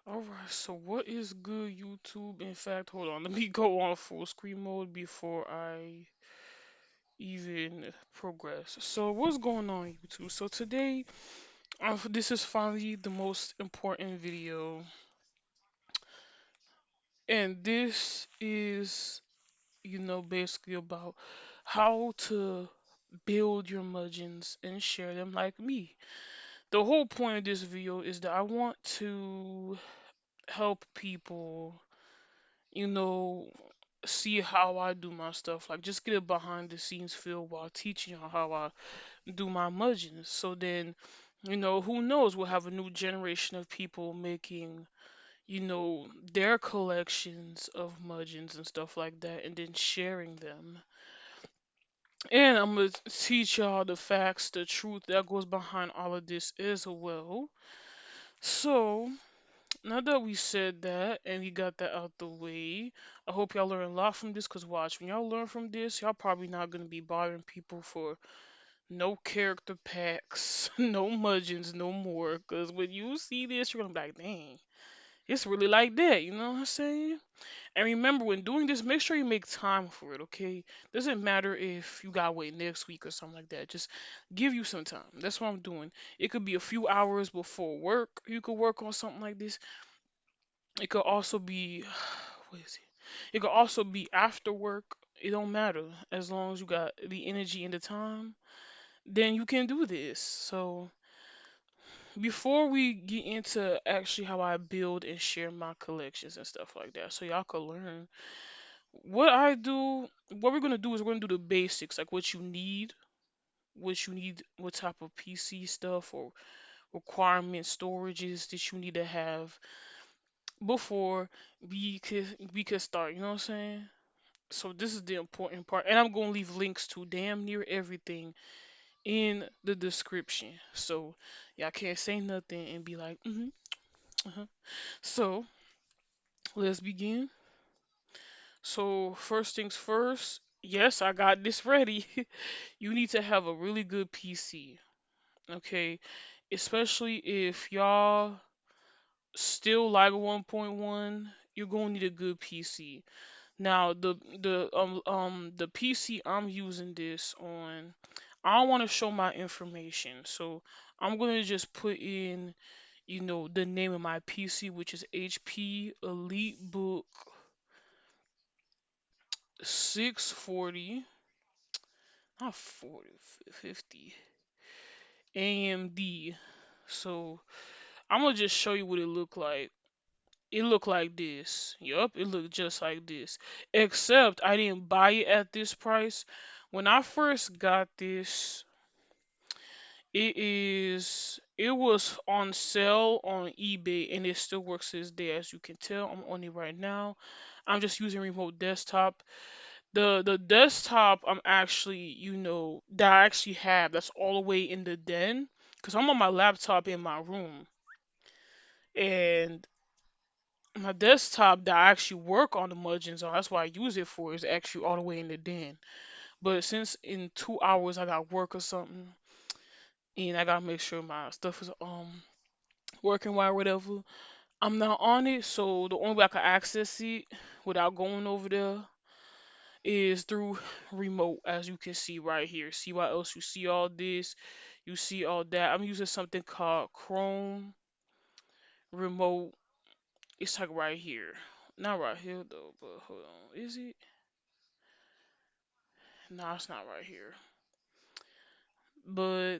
Alright, so what is good, YouTube? In fact, hold on, let me go on full screen mode before I even progress. So, what's going on, YouTube? So, today, this is finally the most important video, and this is, basically about how to build your mugens and share them like me. The whole point of this video is that I want to help people, you know, see how I do my stuff. Like just get a behind the scenes feel while teaching you how I do my muggins. So then, who knows, we'll have a new generation of people making, their collections of muggins and stuff like that and then sharing them. And I'm gonna teach y'all the facts, the truth that goes behind all of this as well. So now that we said that and we got that out the way, I hope y'all learn a lot from this. Cause watch, when y'all learn from this, y'all probably not gonna be bothering people for no character packs, no mudgeons, no more. Cause when you see this, you're gonna be like, dang, it's really like that. You know what I'm saying? And remember, when doing this, make sure you make time for it. Okay? Doesn't matter if you gotta wait next week or something like that. Just give you some time. That's what I'm doing. It could be a few hours before work. You could work on something like this. It could also be, what is it? It could also be after work. It don't matter as long as you got the energy and the time. Then you can do this. So before we get into actually how I build and share my collections and stuff like that, so y'all can learn what I do. What we're gonna do is we're gonna do the basics, like what type of PC stuff or requirement storages that you need to have before we could start. You know what I'm saying? So this is the important part, and I'm gonna leave links to damn near everything in the description. So y'all can't say nothing and be like, uh-huh. So let's begin. So first things first, yes, I got this ready. You need to have a really good PC, okay? Especially if y'all still like 1.1, you're gonna need a good PC. Now the PC I'm using this on, I don't want to show my information, so I'm gonna just put in, the name of my PC, which is HP EliteBook 640, not 40, 50 AMD. So I'm gonna just show you what it looked like. It looked like this. Yup, it looked just like this. Except I didn't buy it at this price. When I first got this, it was on sale on eBay and it still works to this day. As you can tell, I'm on it right now. I'm just using remote desktop. The desktop I'm actually, that I actually have, that's all the way in the den. Cause I'm on my laptop in my room. And my desktop that I actually work on the Mugens on, that's what I use it for, is actually all the way in the den. But since in 2 hours I got work or something, and I gotta make sure my stuff is working right, or whatever, I'm not on it. So the only way I can access it without going over there is through remote, as you can see right here. See what else? You see all this, you see all that. I'm using something called Chrome Remote. It's like right here. Not right here though, but hold on. Is it? No, it's not right here. But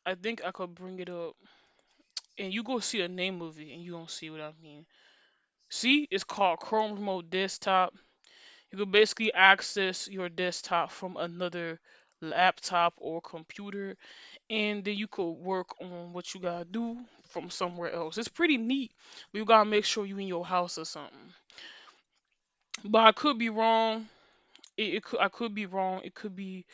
I think I could bring it up. And you go see the name of it and you don't see what I mean. See, it's called Chrome Remote Desktop. You can basically access your desktop from another laptop or computer, and then you could work on what you gotta do from somewhere else. It's pretty neat, but you gotta make sure you in your house or something. But I could be wrong. I could be wrong. It could be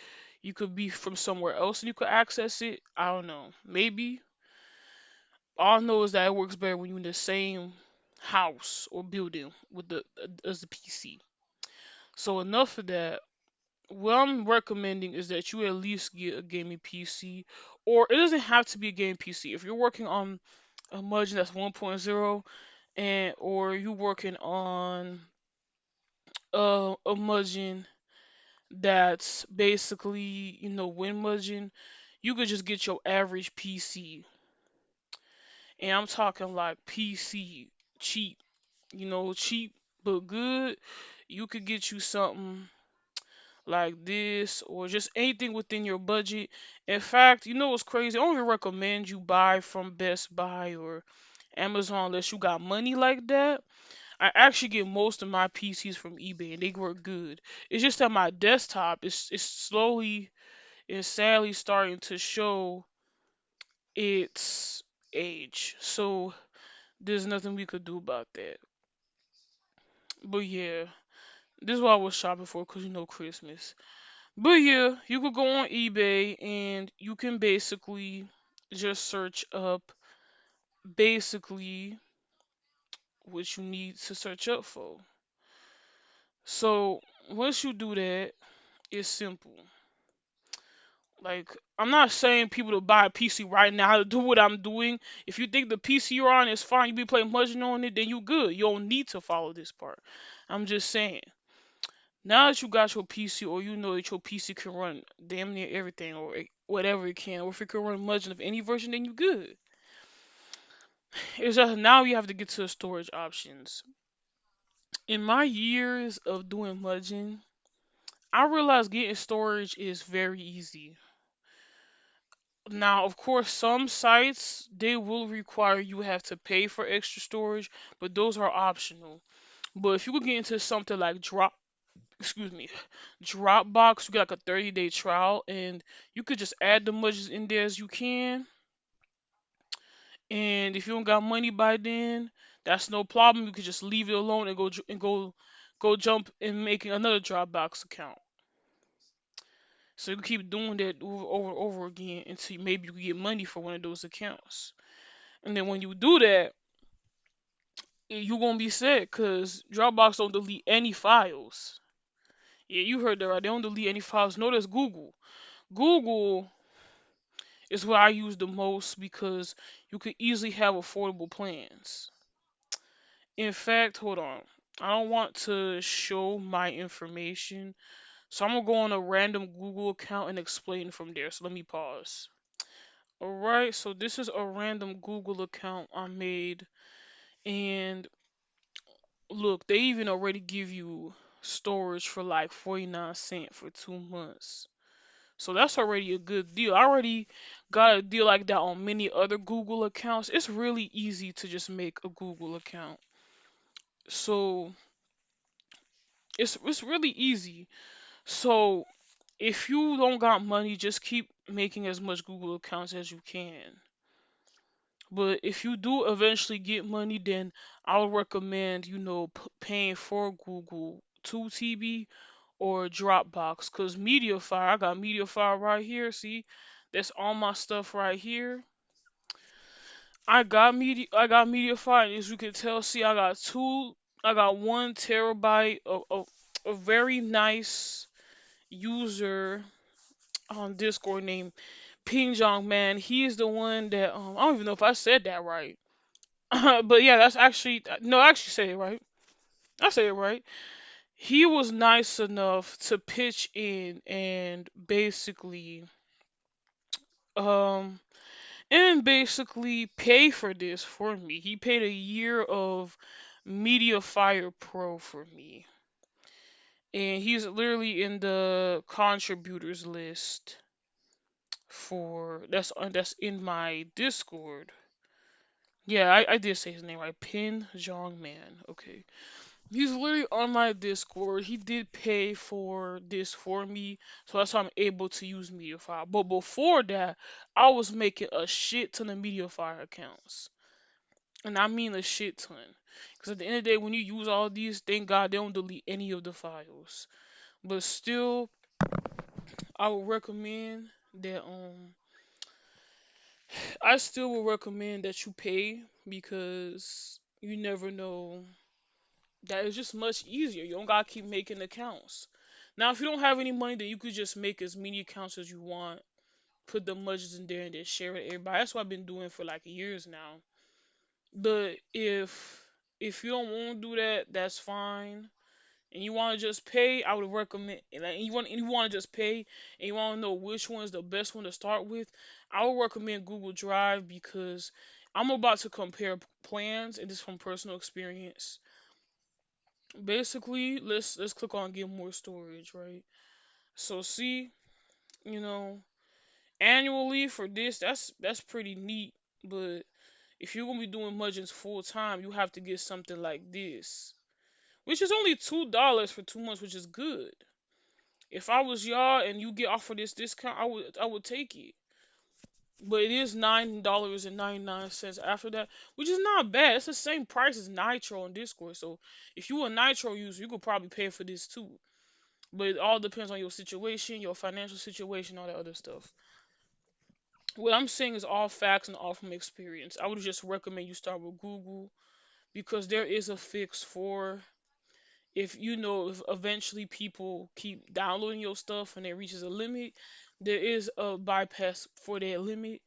you could be from somewhere else and you could access it. I don't know. Maybe. All I know is that it works better when you're in the same house or building with the as the PC. So enough of that. What I'm recommending is that you at least get a gaming PC, or it doesn't have to be a gaming PC. If you're working on a Mugen that's 1.0, and or you working on a Mugen that's basically, win Mugen, you could just get your average PC. And I'm talking like PC cheap, cheap but good. You could get you something like this or just anything within your budget. In fact, you know what's crazy? I don't even recommend you buy from Best Buy or Amazon unless you got money like that. I actually get most of my PCs from eBay and they work good. It's just that my desktop is slowly and sadly starting to show its age. So there's nothing we could do about that. But yeah, this is what I was shopping for because Christmas. But yeah, you could go on eBay and you can basically just search up basically what you need to search up for. So once you do that, it's simple. Like, I'm not saying people to buy a PC right now to do what I'm doing. If you think the PC you're on is fine, you be playing Mugging on it, then you good. You don't need to follow this part. I'm just saying. Now that you got your PC, or you know that your PC can run damn near everything, or whatever it can, or if it can run Mugging of any version, then you good. It's just now you have to get to the storage options. In my years of doing Mugging, I realized getting storage is very easy. Now, of course, some sites they will require you have to pay for extra storage, but those are optional. But if you could get into something like excuse me, Dropbox, you got like a 30-day trial, and you could just add the much in there as you can. And if you don't got money by then, that's no problem. You could just leave it alone and go jump and making another Dropbox account. So you can keep doing that over and over again until maybe you can get money for one of those accounts. And then when you do that, you gonna be set because Dropbox don't delete any files. Yeah, you heard that right. They don't delete any files. Notice Google. Google is what I use the most because you can easily have affordable plans. In fact, hold on. I don't want to show my information, so I'm gonna go on a random Google account and explain from there. So let me pause. Alright, so this is a random Google account I made, and look, they even already give you storage for like 49 cents for 2 months. So that's already a good deal. I already got a deal like that on many other Google accounts. It's really easy to just make a Google account. So it's really easy. So if you don't got money, just keep making as much Google accounts as you can. But if you do eventually get money, then I would recommend, paying for Google 2 TB or Dropbox. Cause MediaFire, I got MediaFire right here. See, that's all my stuff right here. I got MediaFire, and as you can tell, see, I got 1 TB of a very nice user on Discord named Pingjong Man. He is the one that I don't even know if I said that right. But yeah, that's actually no, I actually say it right. I say it right. He was nice enough to pitch in and um basically pay for this for me. He paid a year of MediaFire Pro for me. And he's literally in the contributors list for that's in my Discord. Yeah, I did say his name right. Pin Jong Man. Okay. He's literally on my Discord. He did pay for this for me, so that's how I'm able to use MediaFire. But before that, I was making a shit ton of MediaFire accounts. And I mean a shit ton. Because at the end of the day, when you use all these, thank God they don't delete any of the files. But still, I would recommend that I still would recommend that you pay because you never know. That is just much easier. You don't gotta keep making accounts. Now, if you don't have any money, then you could just make as many accounts as you want, put the mudges in there, and then share it with everybody. That's what I've been doing for like years now. But if If you don't want to do that, that's fine. And you want to just pay, I would recommend. Like, you want to just pay, and you want to know which one is the best one to start with. I would recommend Google Drive because I'm about to compare plans, and this is from personal experience. Basically, let's click on get more storage, right? So see, you know, annually for this, that's pretty neat. But if you're gonna be doing Mugens full time, you have to get something like this, which is only $2 for 2 months, which is good. If I was y'all and you get offered this discount, I would take it. But it is $9.99 after that, which is not bad. It's the same price as Nitro on Discord. So if you a Nitro user, you could probably pay for this too. But it all depends on your situation, your financial situation, all that other stuff. What I'm saying is all facts and all from experience. I would just recommend you start with Google because there is a fix for if eventually people keep downloading your stuff and it reaches a limit, there is a bypass for that limit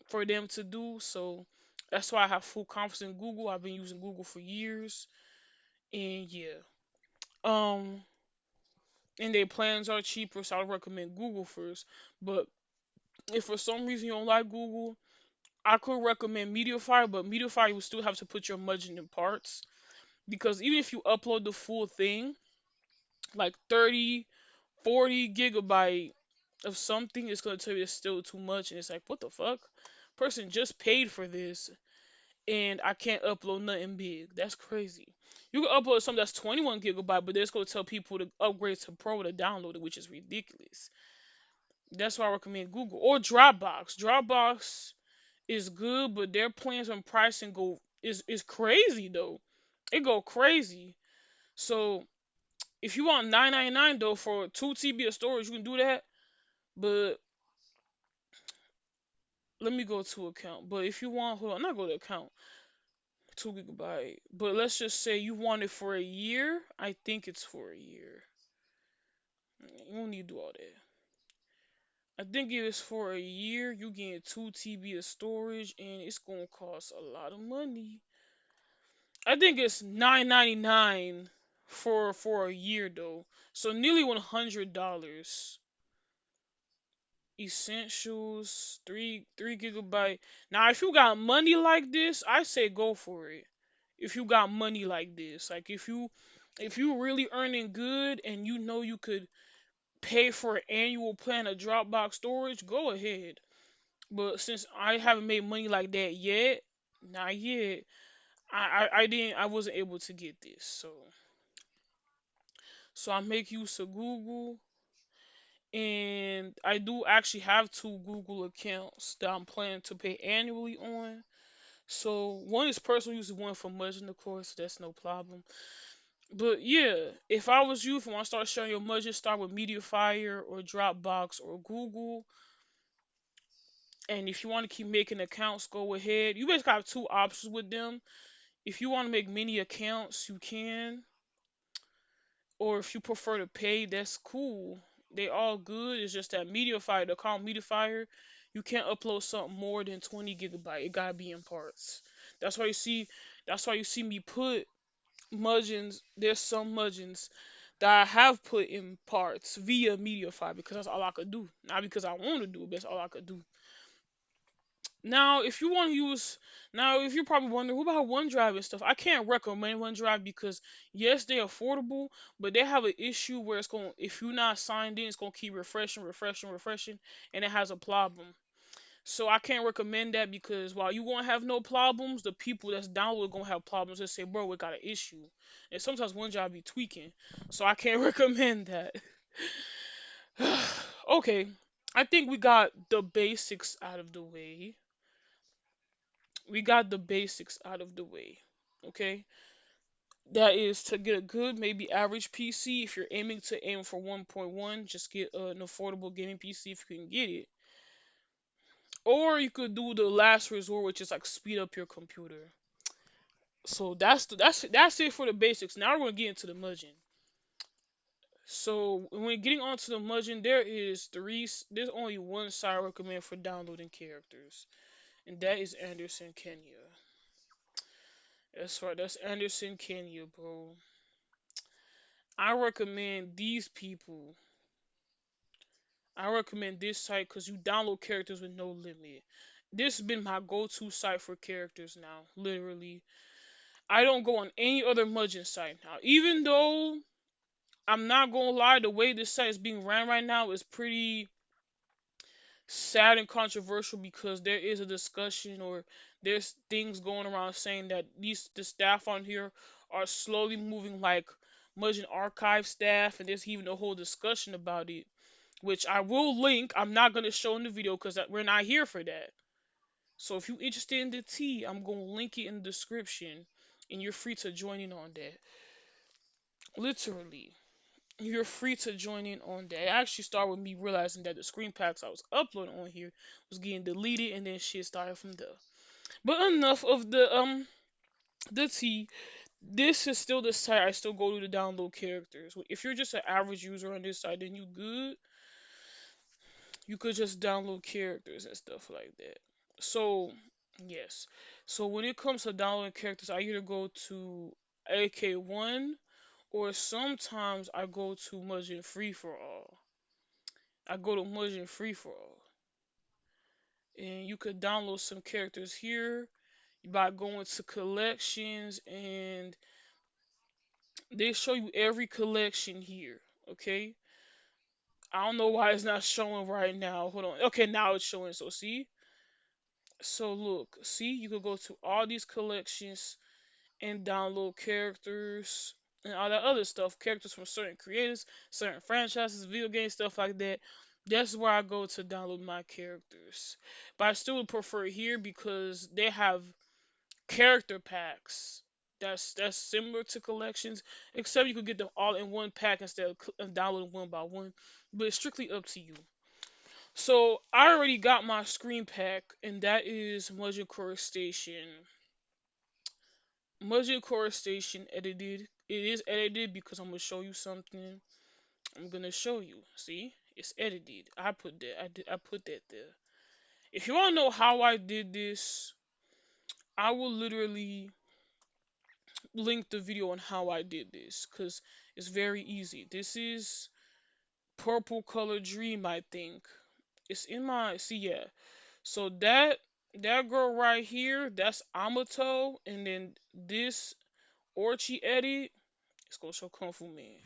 for them to do. So that's why I have full confidence in Google. I've been using Google for years, and yeah, um, and their plans are cheaper, so I would recommend Google first. But if for some reason you don't like Google, I could recommend MediaFire, but MediaFire you will still have to put your margin in parts because even if you upload the full thing, like 30, 40 GB of something, it's gonna tell you it's still too much, and it's like, what the fuck? Person just paid for this, and I can't upload nothing big. That's crazy. You can upload something that's 21 GB, but they're just gonna tell people to upgrade to Pro to download it, which is ridiculous. That's why I recommend Google or Dropbox. Dropbox is good, but their plans and pricing is crazy though. It go crazy. So if you want 9.99 though for 2 TB of storage, you can do that. But let me go to account. But if you want, hold on, not go to account. 2 GB. But let's just say you want it for a year. I think it's for a year. You don't need to do all that. I think it is for a year. You get 2 TB of storage, and it's gonna cost a lot of money. I think it's 9.99 for a year though. So nearly $100. Essentials, three gigabyte. Now if you got money like this, I say go for it. If you got money like this, like if you really earning good and you know you could pay for an annual plan of Dropbox storage, go ahead. But since I haven't made money like that yet, not yet, I wasn't able to get this. So I make use of Google, and I do actually have two Google accounts that I'm planning to pay annually on. So one is personal use, and one for Mugen, of course. That's no problem. But yeah, if I was you, if you want to start sharing your Mugen, start with MediaFire or Dropbox or Google. And if you want to keep making accounts, go ahead. You basically have two options with them. If you want to make many accounts, you can. Or if you prefer to pay, that's cool. They all good. It's just that MediaFire, they call MediaFire, you can't upload something more than 20 GB. It gotta be in parts. That's why you see. That's why you see me put Mugens. There's some Mugens that I have put in parts via MediaFire because that's all I could do. Not because I want to do it, but that's all I could do. Now, if you want to use, now if you're probably wondering, what about OneDrive and stuff? I can't recommend OneDrive because yes, they're affordable, but they have an issue where it's going, if you're not signed in, it's going to keep refreshing, refreshing, refreshing, and it has a problem. So I can't recommend that because while you won't have no problems, the people that's downloaded gonna have problems. They say, bro, we got an issue, and sometimes OneDrive be tweaking, so I can't recommend that. Okay, I think we got the basics out of the way. Okay, that is to get a good, maybe average PC. If you're aiming to aim for 1.1, just get an affordable gaming PC if you can get it. Or you could do the last resort, which is like speed up your computer. So that's it for the basics. Now we're gonna get into the Mugen. So when getting onto the Mugen, there's only one site I recommend for downloading characters, and that is Anderson Kenya. That's right. That's Anderson Kenya, bro. I recommend these people. I recommend this site because you download characters with no limit. This has been my go-to site for characters now, literally. I don't go on any other Mugen site now. Even though I'm not gonna lie, the way this site is being ran right now is pretty sad and controversial because there is a discussion or there's things going around saying that the staff on here are slowly moving like Mugen archive staff, and there's even a whole discussion about it, which I will link. I'm not gonna show in the video because we're not here for that. So if you're interested in the tea, I'm gonna link it in the description, and you're free to join in on that. Literally, you're free to join in on that. It actually started with me realizing that the screen packs I was uploading on here was getting deleted, and then shit started from there. But enough of the tea. This is still the site I still go to download characters. If you're just an average user on this site, then you good. You could just download characters and stuff like that. So yes. So when it comes to downloading characters, I either go to AK1 or sometimes I go to Mugen Free for All. I go to Mugen Free for All. And you could download some characters here by going to collections, and they show you every collection here. Okay? I don't know why it's not showing right now. Hold on. Okay, now it's showing. So see? So look, see, you could go to all these collections and download characters and all that other stuff, characters from certain creators, certain franchises, video games, stuff like that. That's where I go to download my characters. But I still would prefer here because they have character packs. That's similar to collections, except you could get them all in one pack instead of downloading one by one. But it's strictly up to you. So I already got my screen pack, and that is Mugen Core Station. Mugen Core Station edited. It is edited because I'm gonna show you something. I'm gonna show you. See, it's edited. I put that. I put that there. If you wanna know how I did this, I will literally link the video on how I did this because it's very easy. This is Purple Color Dream, I think. It's in my see, yeah. So that girl right here, that's Amato, and then this Orchi edit, it's gonna show Kung Fu Man.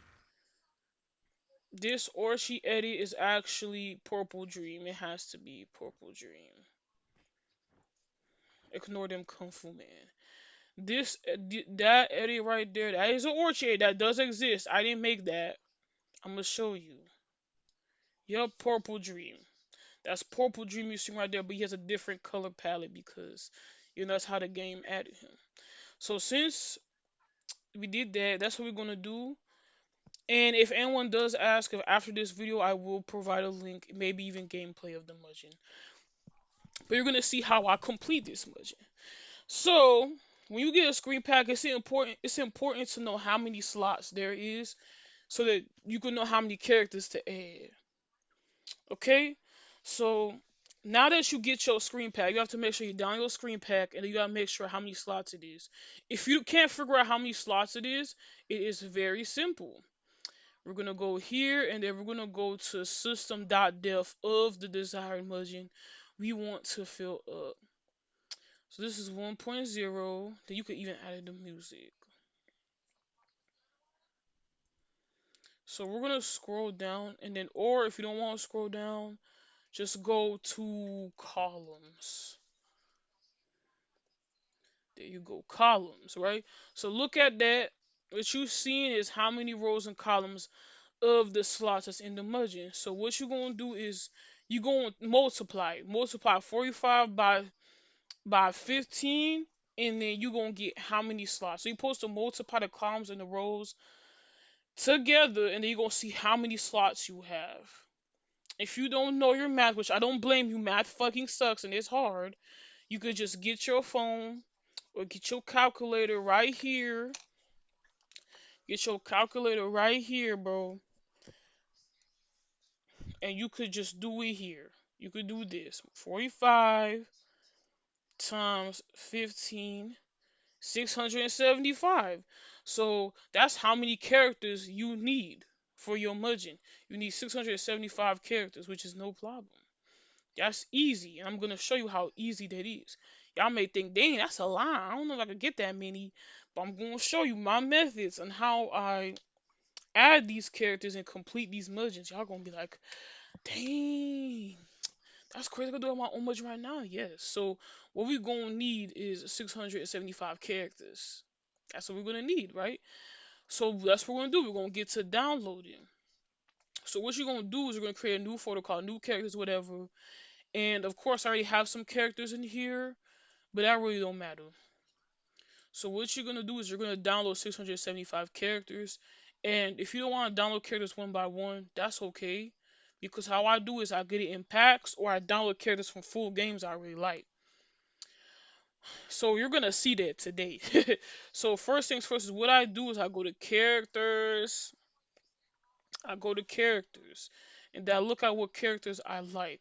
This Orchi edit is actually Purple Dream. It has to be Purple Dream. Ignore them Kung Fu Man. That edit right there, that is an Orchi edit that does exist. I didn't make that. I'm gonna show you. Yup, Purple Dream. That's Purple Dream you see right there, but he has a different color palette because that's how the game added him. So since we did that, that's what we're gonna do. And if anyone does ask if after this video, I will provide a link, maybe even gameplay of the Mugen. But you're gonna see how I complete this Mugen. So when you get a screen pack, it's important to know how many slots there is so that you can know how many characters to add. Okay? So now that you get your screen pack, you have to make sure you download your screen pack, and you gotta make sure how many slots it is. If you can't figure out how many slots it is very simple. We're gonna go here, and then we're gonna go to system.def of the desired Mugen we want to fill up. So this is 1.0. Then you could even add the music. So we're gonna scroll down, and then, or if you don't want to scroll down, just go to columns. There you go, columns, right? So look at that. What you're seeing is how many rows and columns of the slots that's in the Mugen. So what you're gonna do is you're gonna multiply 45 by 15, and then you're gonna get how many slots. So you're supposed to multiply the columns and the rows together, and then you're gonna see how many slots you have. If you don't know your math, which I don't blame you, math fucking sucks and it's hard, you could just get your phone or get your calculator right here. Get your calculator right here, bro. And you could just do it here. You could do this. 45 times 15 675. So that's how many characters you need for your Mugen. You need 675 characters, which is no problem. That's easy, and I'm gonna show you how easy that is. Y'all may think, dang, that's a lie. I don't know if I could get that many, but I'm gonna show you my methods and how I add these characters and complete these Mugens. Y'all gonna be like, dang, that's crazy. I can do it on my own Mugen right now. Yes. So what we're gonna need is 675 characters. That's what we're gonna need, right? So that's what we're gonna do. We're gonna get to downloading. So what you're gonna do is you're gonna create a new folder called new characters, whatever. And of course, I already have some characters in here, but that really don't matter. So what you're gonna do is you're gonna download 675 characters, and if you don't want to download characters one by one, that's okay. Because how I do is I get it in packs, or I download characters from full games I really like. So you're gonna see that today. So first things first is what I do is I go to characters, and then I look at what characters I like.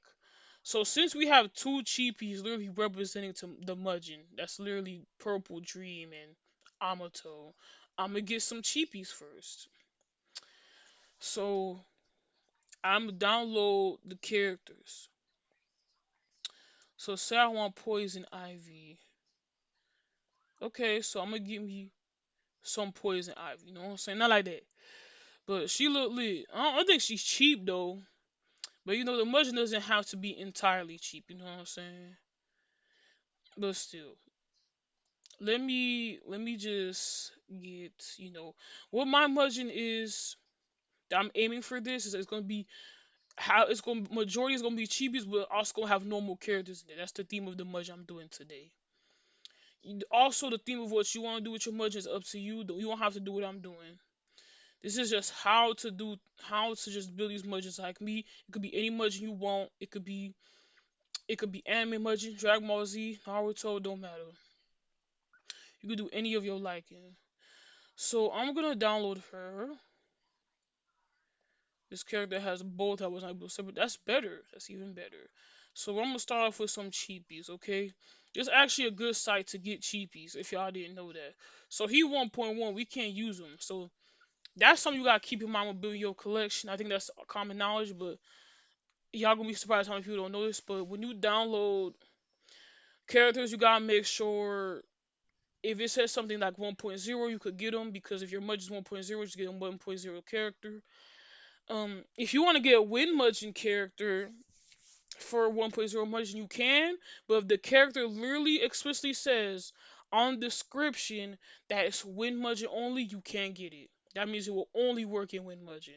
So since we have two cheapies literally representing to the Mudgeon, that's literally Purple Dream and Amato, I'm gonna get some cheapies first. So I'm gonna download the characters. So say I want Poison Ivy. Okay, so I'm gonna give me some Poison Ivy. You know what I'm saying? Not like that, but she look lit. I don't think she's cheap though. But you know the Mudgeon doesn't have to be entirely cheap. You know what I'm saying? But still, let me just get what my margin is that I'm aiming for. This is it's gonna be how it's gonna majority is gonna be cheapest, but also gonna have normal characters in there. That's the theme of the mudge I'm doing today. Also, the theme of what you want to do with your mudge is up to you. You don't have to do what I'm doing. This is just how to just build these mudges like me. It could be any mudge you want. It could be anime mudge, Dragon Ball Z, Naruto, don't matter. You could do any of your liking. So I'm gonna download her. This character has both. I was not able to separate. That's better. That's even better. So I'm gonna start off with some cheapies, okay? There's actually a good site to get cheapies if y'all didn't know that. So he 1.1, we can't use them. So that's something you gotta keep in mind when building your collection. I think that's common knowledge, but y'all gonna be surprised how many people don't know this. But when you download characters, you gotta make sure if it says something like 1.0, you could get them because if your mudge is 1.0, just get a 1.0 character. If you want to get a Win Mudgeon character for 1.0 Mudgeon, you can, but if the character literally explicitly says on description that it's Win Mudgeon only, you can't get it. That means it will only work in Win Mudgeon.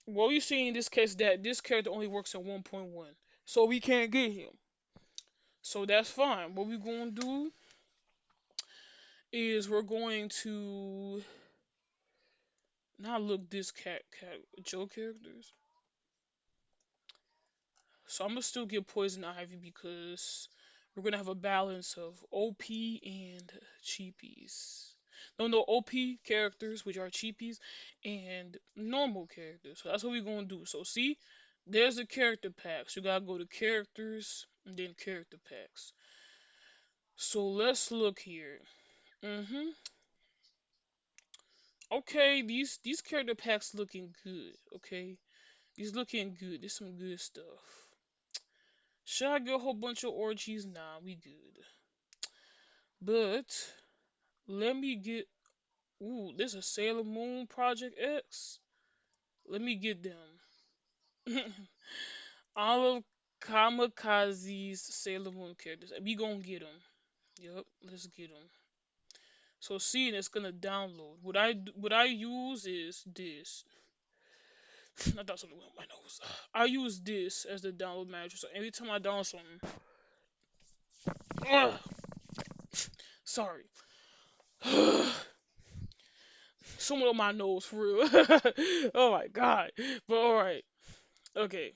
What we see in this case that this character only works in 1.1, so we can't get him. So that's fine. What we're going to do is we're going to now look this cat Joe characters. So I'm gonna still get Poison Ivy because we're gonna have a balance of OP and cheapies. No, OP characters, which are cheapies, and normal characters. So that's what we're gonna do. So see, there's the character packs. You gotta go to characters and then character packs. So let's look here. Okay, these character packs looking good. Okay, these looking good. There's some good stuff. Should I get a whole bunch of orgies? Nah, we good. But let me get. Ooh, there's a Sailor Moon Project X. Let me get them. All of Kamikaze's Sailor Moon characters. We gonna get them. Yep, let's get them. So seeing it's gonna download. What I use is this. I thought something went on my nose. I use this as the download manager. So every time I download something, ugh, sorry. Someone on my nose for real. Oh my god. But alright. Okay.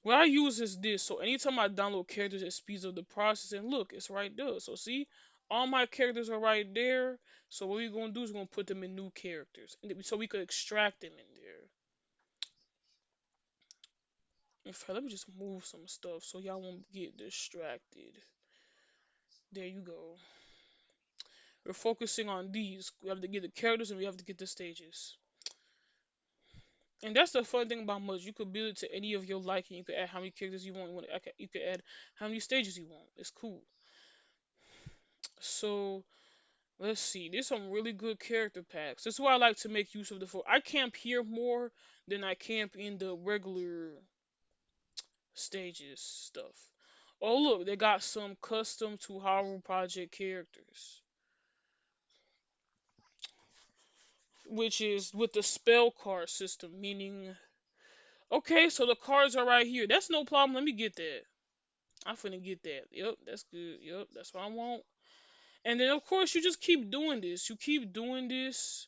What I use is this. So anytime I download characters, it speeds up the process. And look, it's right there. So see, all my characters are right there. So what we're gonna do is we're gonna put them in new characters, so we could extract them in there. In fact, let me just move some stuff so y'all won't get distracted. There you go. We're focusing on these. We have to get the characters and we have to get the stages. And that's the fun thing about Mush. You could build it to any of your liking. You could add how many characters you want. You could add how many stages you want. It's cool. So let's see. There's some really good character packs. That's why I like to make use of the four. I camp here more than I camp in the regular stages stuff. Oh look, they got some custom to Haru Project characters, which is with the spell card system, meaning okay, so the cards are right here. That's no problem. Let me get that. I'm finna get that. Yep, that's good. Yep, that's what I want. And then of course you just keep doing this. You keep doing this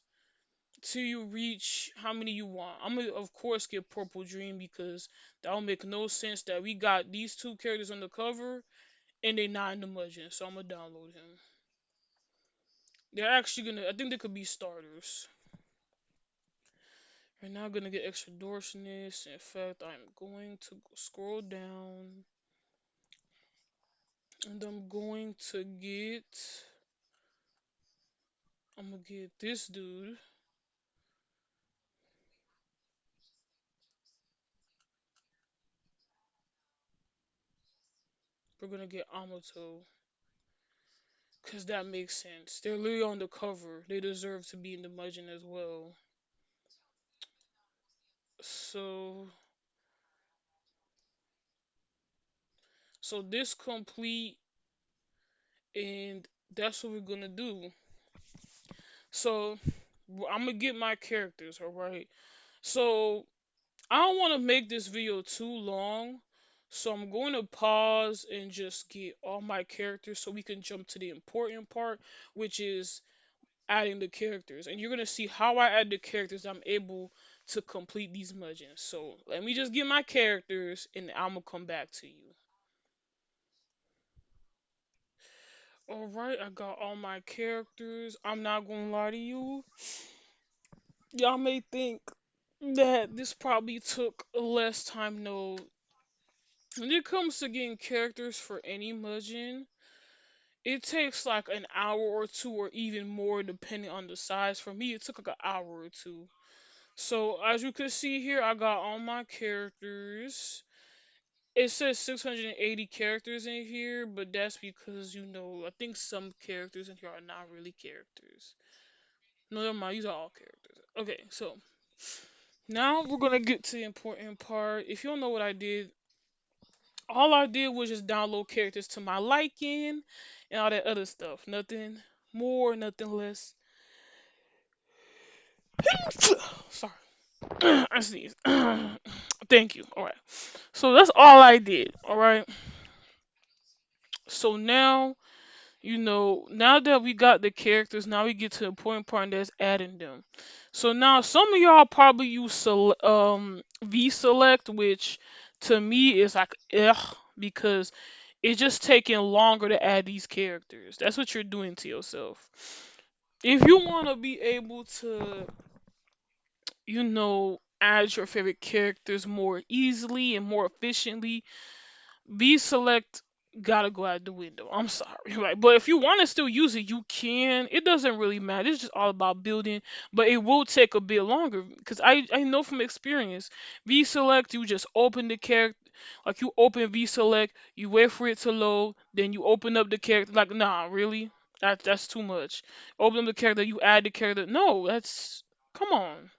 till you reach how many you want. I'm gonna of course get Purple Dream because that will make no sense that we got these two characters on the cover and they not in the Mugen. So I'm gonna download him. They're actually gonna. I think they could be starters. We're now gonna get extra dorsness. In fact, I'm going to scroll down and I'm going to get. I'm gonna get this dude. We're gonna get Amato. Cause that makes sense. They're literally on the cover. They deserve to be in the Mugen as well. So, so this complete, and that's what we're gonna do. So, I'm gonna get my characters. All right. So I don't want to make this video too long, so I'm going to pause and just get all my characters so we can jump to the important part, which is adding the characters. And you're going to see how I add the characters I'm able to complete these Mugens. So let me just get my characters and I'm going to come back to you. Alright, I got all my characters. I'm not going to lie to you. Y'all may think that this probably took less time. No, when it comes to getting characters for any Mugen, it takes like an hour or two or even more depending on the size. For me, it took like an hour or two. So as you can see here, I got all my characters. It says 680 characters in here, but that's because, I think some characters in here are not really characters. No, never mind, these are all characters. Okay, so now we're gonna get to the important part. If you don't know what I did, all I did was just download characters to my liking and all that other stuff. Nothing more, nothing less. Sorry. I sneeze. Thank you. Alright. So that's all I did. Alright. So now that we got the characters, now we get to the important part and that's adding them. So now some of y'all probably use V select, which to me is like ugh, because it's just taking longer to add these characters. That's what you're doing to yourself. If you want to be able to, add your favorite characters more easily and more efficiently, V select gotta go out the window. I'm sorry, right? But if you want to still use it, you can. It doesn't really matter. It's just all about building, but it will take a bit longer because I know from experience. V select, you just open the character, like you open V select, you wait for it to load, then you open up the character. Like nah, really? That's too much. Open up the character, you add the character. No, that's come on.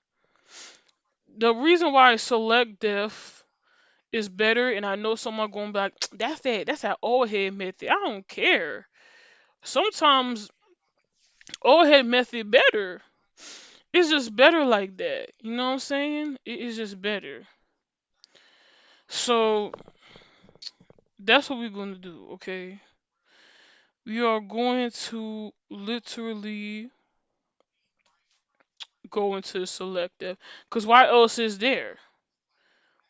The reason why select def is better, and I know someone going back, that's that old head method. I don't care. Sometimes old head method better. It's just better like that. You know what I'm saying? It is just better. So that's what we're gonna do, okay? We are going to literally go into selective. Cause why else is there?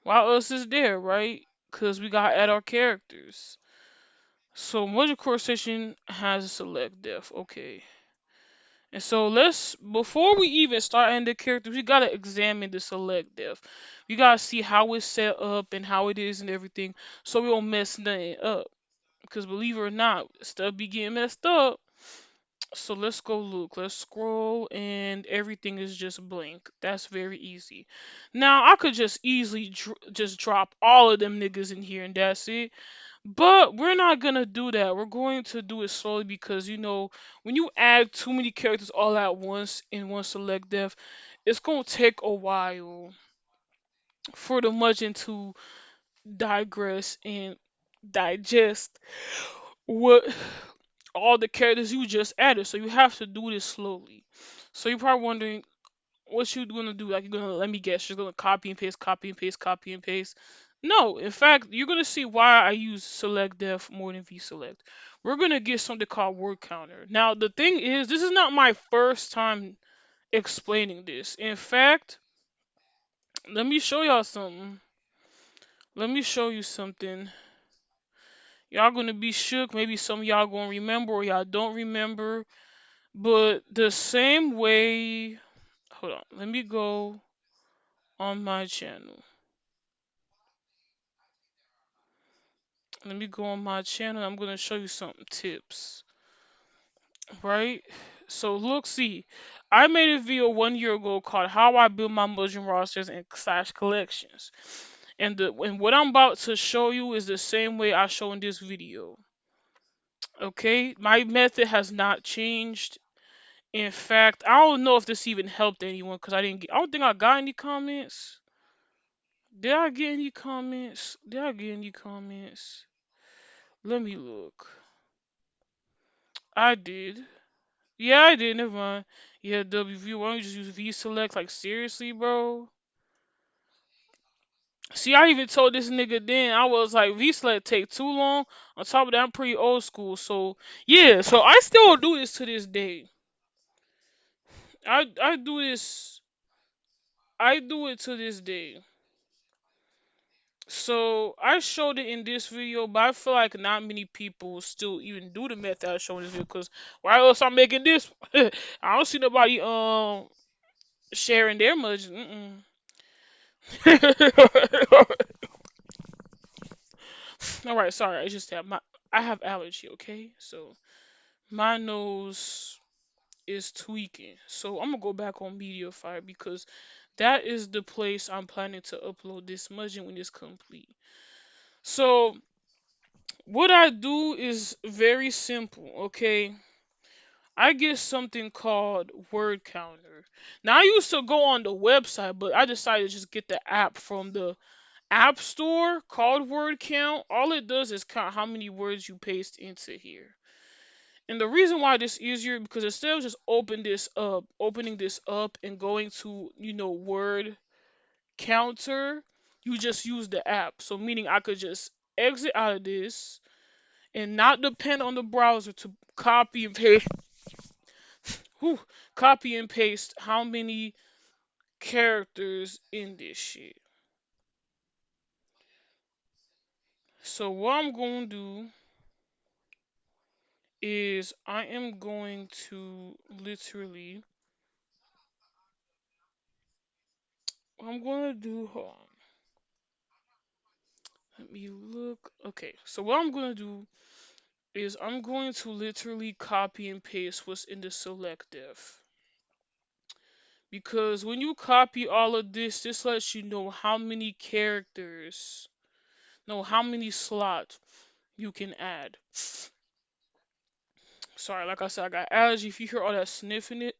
Why else is there, right? Cause we gotta add our characters. So module core session has a select def. Okay. And so before we even start adding the characters, we gotta examine the select def. We gotta see how it's set up and how it is and everything, so we don't mess nothing up. Because believe it or not, stuff be getting messed up. So let's go look. Let's scroll, and everything is just blank. That's very easy. Now I could just easily just drop all of them niggas in here, and that's it. But we're not gonna do that. We're going to do it slowly because when you add too many characters all at once in one select def, it's gonna take a while for the Mugen to digress and digest what all the characters you just added. So you have to do this slowly. So you're probably wondering what you're gonna do. Like, you're gonna, let me guess, you're gonna copy and paste, copy and paste, copy and paste. No, in fact, you're gonna see why I use select def more than v select. We're gonna get something called word counter. Now the thing is, this is not my first time explaining this. In fact, let me show y'all something. Let me show you something. Y'all gonna be shook. Maybe some of y'all gonna remember or y'all don't remember. But the same way, hold on, let me go on my channel. Let me go on my channel. I'm gonna show you some tips, right? So look, see, I made a video 1 year ago called "How I Build My Mushroom Rosters and Slash Collections," and what I'm about to show you is the same way I show in this video. Okay, my method has not changed. In fact, I don't know if this even helped anyone because I don't think I got any comments. Did I get any comments? Did I get any comments? Let me look. I did. Yeah, I did. Never mind. Yeah, WV. Why don't you just use V select? Like, seriously, bro? See, I even told this nigga then. I was like, V select take too long. On top of that, I'm pretty old school. So, yeah. So, I still do this to this day. I do this. I do it to this day. So I showed it in this video, but I feel like not many people still even do the method I showed in this video. Cause why else I'm making this? I don't see nobody sharing their much. All right, sorry. I just have I have allergy. Okay, so my nose is tweaking. So I'm gonna go back on Mediafire because that is the place I'm planning to upload this much when it's complete. So what I do is very simple, okay? I get something called Word Counter. Now I used to go on the website, but I decided to just get the app from the App Store called Word Count. All it does is count how many words you paste into here. And the reason why this is easier because instead of just opening this up and going to, Word Counter, you just use the app. So meaning I could just exit out of this and not depend on the browser to copy and paste whew, copy and paste how many characters in this shit. So what I'm going to do is I am going to literally what I'm going to do, hold on. Let me look. Okay, so what I'm going to do is I'm going to literally copy and paste what's in the select def. Because when you copy all of this lets you know how many characters, no, how many slots you can add. Sorry, like I said, I got allergy. If you hear all that sniffing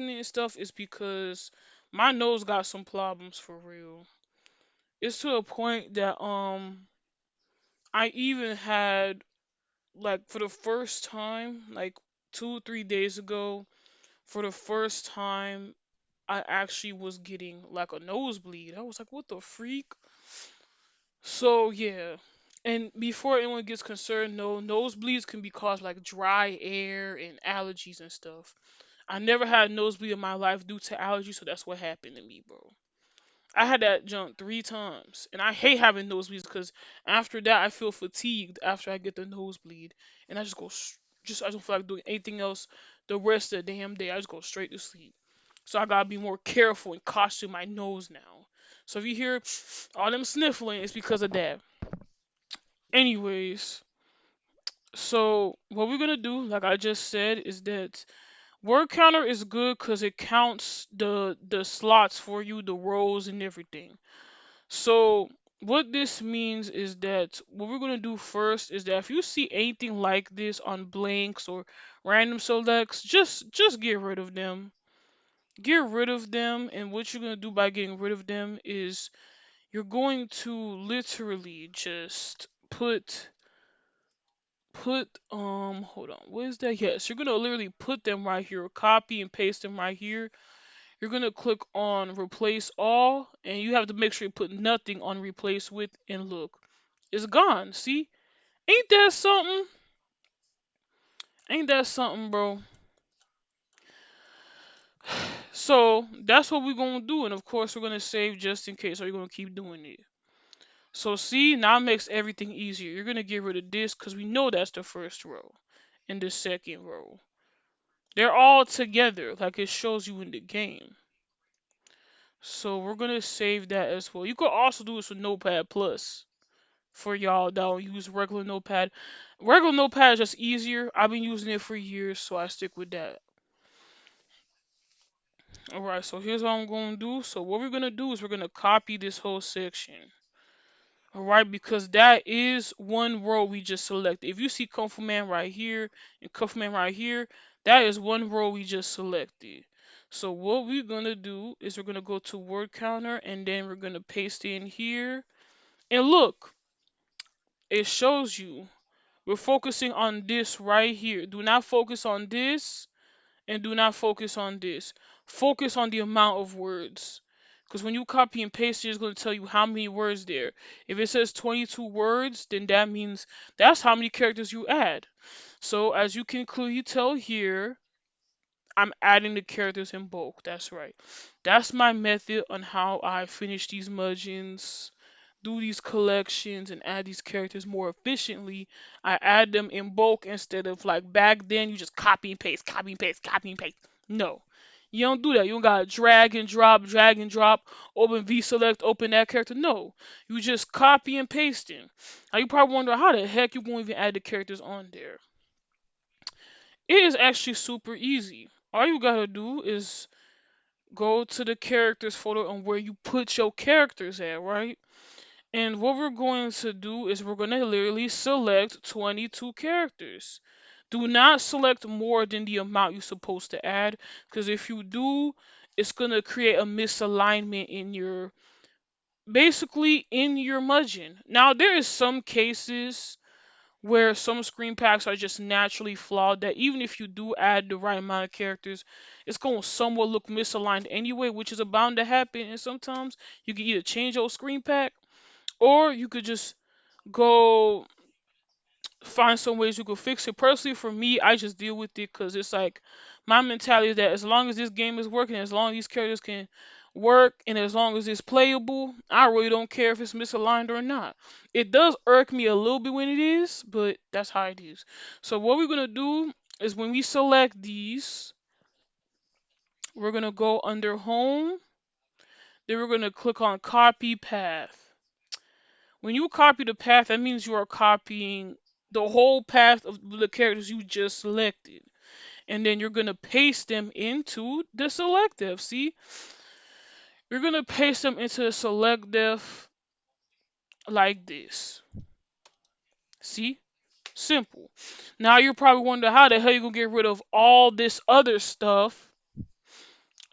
and stuff, it's because my nose got some problems for real. It's to a point that I even had like for the first time, like 2 3 days ago, for the first time I actually was getting like a nosebleed. I was like, what the freak? So yeah. And before anyone gets concerned, no, nosebleeds can be caused like dry air and allergies and stuff. I never had a nosebleed in my life due to allergies, so that's what happened to me, bro. I had that jump 3 times, and I hate having nosebleeds because after that I feel fatigued after I get the nosebleed, and I just I don't feel like doing anything else the rest of the damn day. I just go straight to sleep. So I gotta be more careful and cautious with my nose now. So if you hear all them sniffling, it's because of that. Anyways, So what we're gonna do, like I just said, is that word counter is good because it counts the slots for you, the rows and everything. So what this means is that what we're gonna do first is that if you see anything like this on blanks or random selects, just get rid of them. Get rid of them, and what you're gonna do by getting rid of them is you're going to literally just put hold on, what is that? Yes, you're gonna literally put them right here, copy and paste them right here. You're gonna click on replace all, and you have to make sure you put nothing on replace with, and look, it's gone. See, ain't that something? Ain't that something, bro? So that's what we're gonna do, and of course we're gonna save just in case, or you're gonna keep doing it. So see, now it makes everything easier. You're gonna get rid of this because we know that's the first row and the second row. They're all together, like it shows you in the game. So we're gonna save that as well. You could also do this with Notepad Plus for y'all that don't use regular Notepad. Regular Notepad is just easier. I've been using it for years, so I stick with that. Alright, so here's what I'm gonna do. So what we're gonna do is we're gonna copy this whole section. Alright, because that is one row we just selected. If you see Kung Fu Man right here and Kung Fu Man right here, that is one row we just selected. So what we're gonna do is we're gonna go to word counter, and then we're gonna paste in here. And look, it shows you we're focusing on this right here. Do not focus on this, and do not focus on this. Focus on the amount of words. Because when you copy and paste, it's going to tell you how many words there. If it says 22 words, then that means that's how many characters you add. So as you can clearly tell here, I'm adding the characters in bulk. That's right. That's my method on how I finish these mugens, do these collections, and add these characters more efficiently. I add them in bulk instead of like back then you just copy and paste, copy and paste, copy and paste. No. You don't do that. You don't gotta drag and drop, open V select, open that character. No. You just copy and paste them. Now you probably wonder how the heck you gonna even add the characters on there. It is actually super easy. All you gotta do is go to the characters folder and where you put your characters at, right? And what we're going to do is we're going to literally select 22 characters. Do not select more than the amount you're supposed to add, because if you do, it's going to create a misalignment in your, basically in your Mugen. Now, there is some cases where some screen packs are just naturally flawed that even if you do add the right amount of characters, it's going to somewhat look misaligned anyway, which is bound to happen. And sometimes you can either change your screen pack, or you could just go find some ways you could fix it. Personally, for me, I just deal with it because it's like my mentality is that as long as this game is working, as long as these characters can work, and as long as it's playable, I really don't care if it's misaligned or not. It does irk me a little bit when it is, but that's how it is. So what we're gonna do is when we select these, we're gonna go under home, then we're gonna click on copy path. When you copy the path, that means you are copying the whole path of the characters you just selected. And then you're going to paste them into the selective. See? You're going to paste them into the selective like this. See? Simple. Now you're probably wondering how the hell you going to get rid of all this other stuff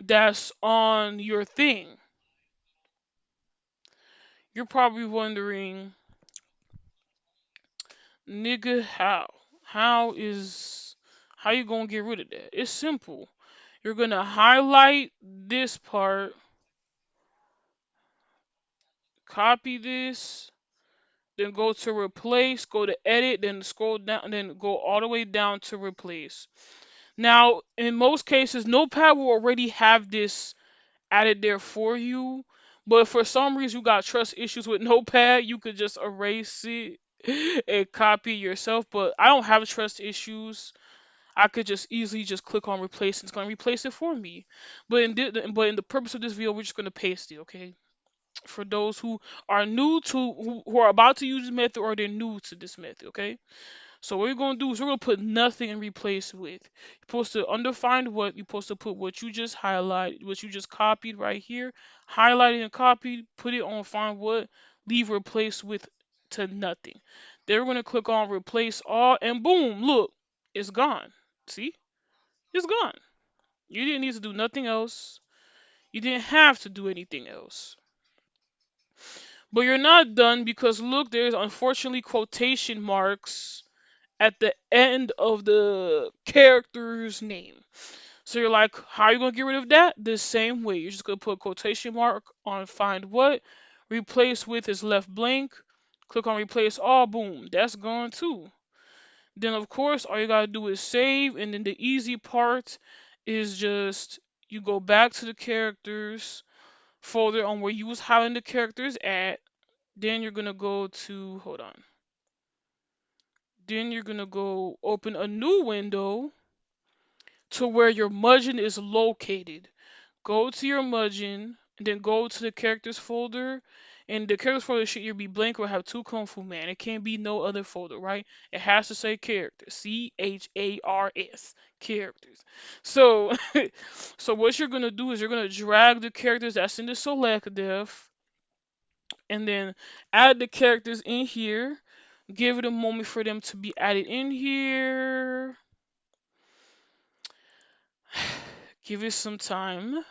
that's on your thing. You're probably wondering, nigga, how? How you gonna get rid of that? It's simple. You're gonna highlight this part, copy this, then go to replace, go to edit, then scroll down, then go all the way down to replace. Now, in most cases, Notepad will already have this added there for you, but for some reason you got trust issues with Notepad, you could just erase it and copy yourself. But I don't have trust issues. I could just easily just click on replace, and it's gonna replace it for me. But in the purpose of this video, we're just gonna paste it, okay? For those who are new to who are about to use this method, or they're new to this method, okay? So what you're gonna do is we're gonna put nothing and replace with. You're supposed to undefined what you're supposed to put what you just highlighted, what you just copied right here, highlighted and copied, put it on find what, leave replace with to nothing. Then we're gonna click on replace all and boom, look, it's gone. See? It's gone. You didn't need to do nothing else. You didn't have to do anything else. But you're not done because look, there's unfortunately quotation marks at the end of the character's name. So you're like, how are you gonna get rid of that? The same way. You're just gonna put a quotation mark on find what, replace with is left blank, click on replace all, boom, that's gone too. Then of course all you gotta do is save, and then the easy part is just you go back to the characters folder on where you was having the characters at. Then you're gonna go to hold on. Then you're gonna go open a new window to where your Mugen is located. Go to your Mugen, and then go to the characters folder. And the characters folder should either be blank or have two Kung Fu Man. It can't be no other folder, right? It has to say characters. CHARS. Characters. So so what you're gonna do is you're gonna drag the characters that's in the select diff and then add the characters in here. Give it a moment for them to be added in here. Give it some time.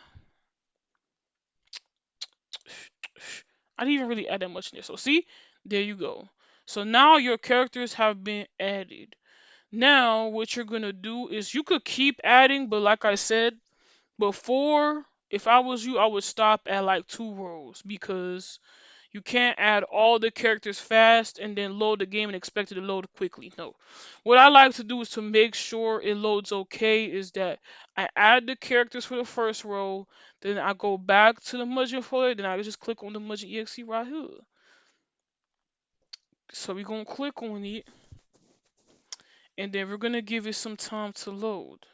I didn't even really add that much in there. So see, there you go. So now your characters have been added. Now what you're gonna do is you could keep adding, but like I said before, if I was you, I would stop at like 2 rows because you can't add all the characters fast and then load the game and expect it to load quickly. No. What I like to do is to make sure it loads okay is that I add the characters for the first row, then I go back to the Mugen folder, then I just click on the Mugen EXE right here. So we're gonna click on it and then we're gonna give it some time to load.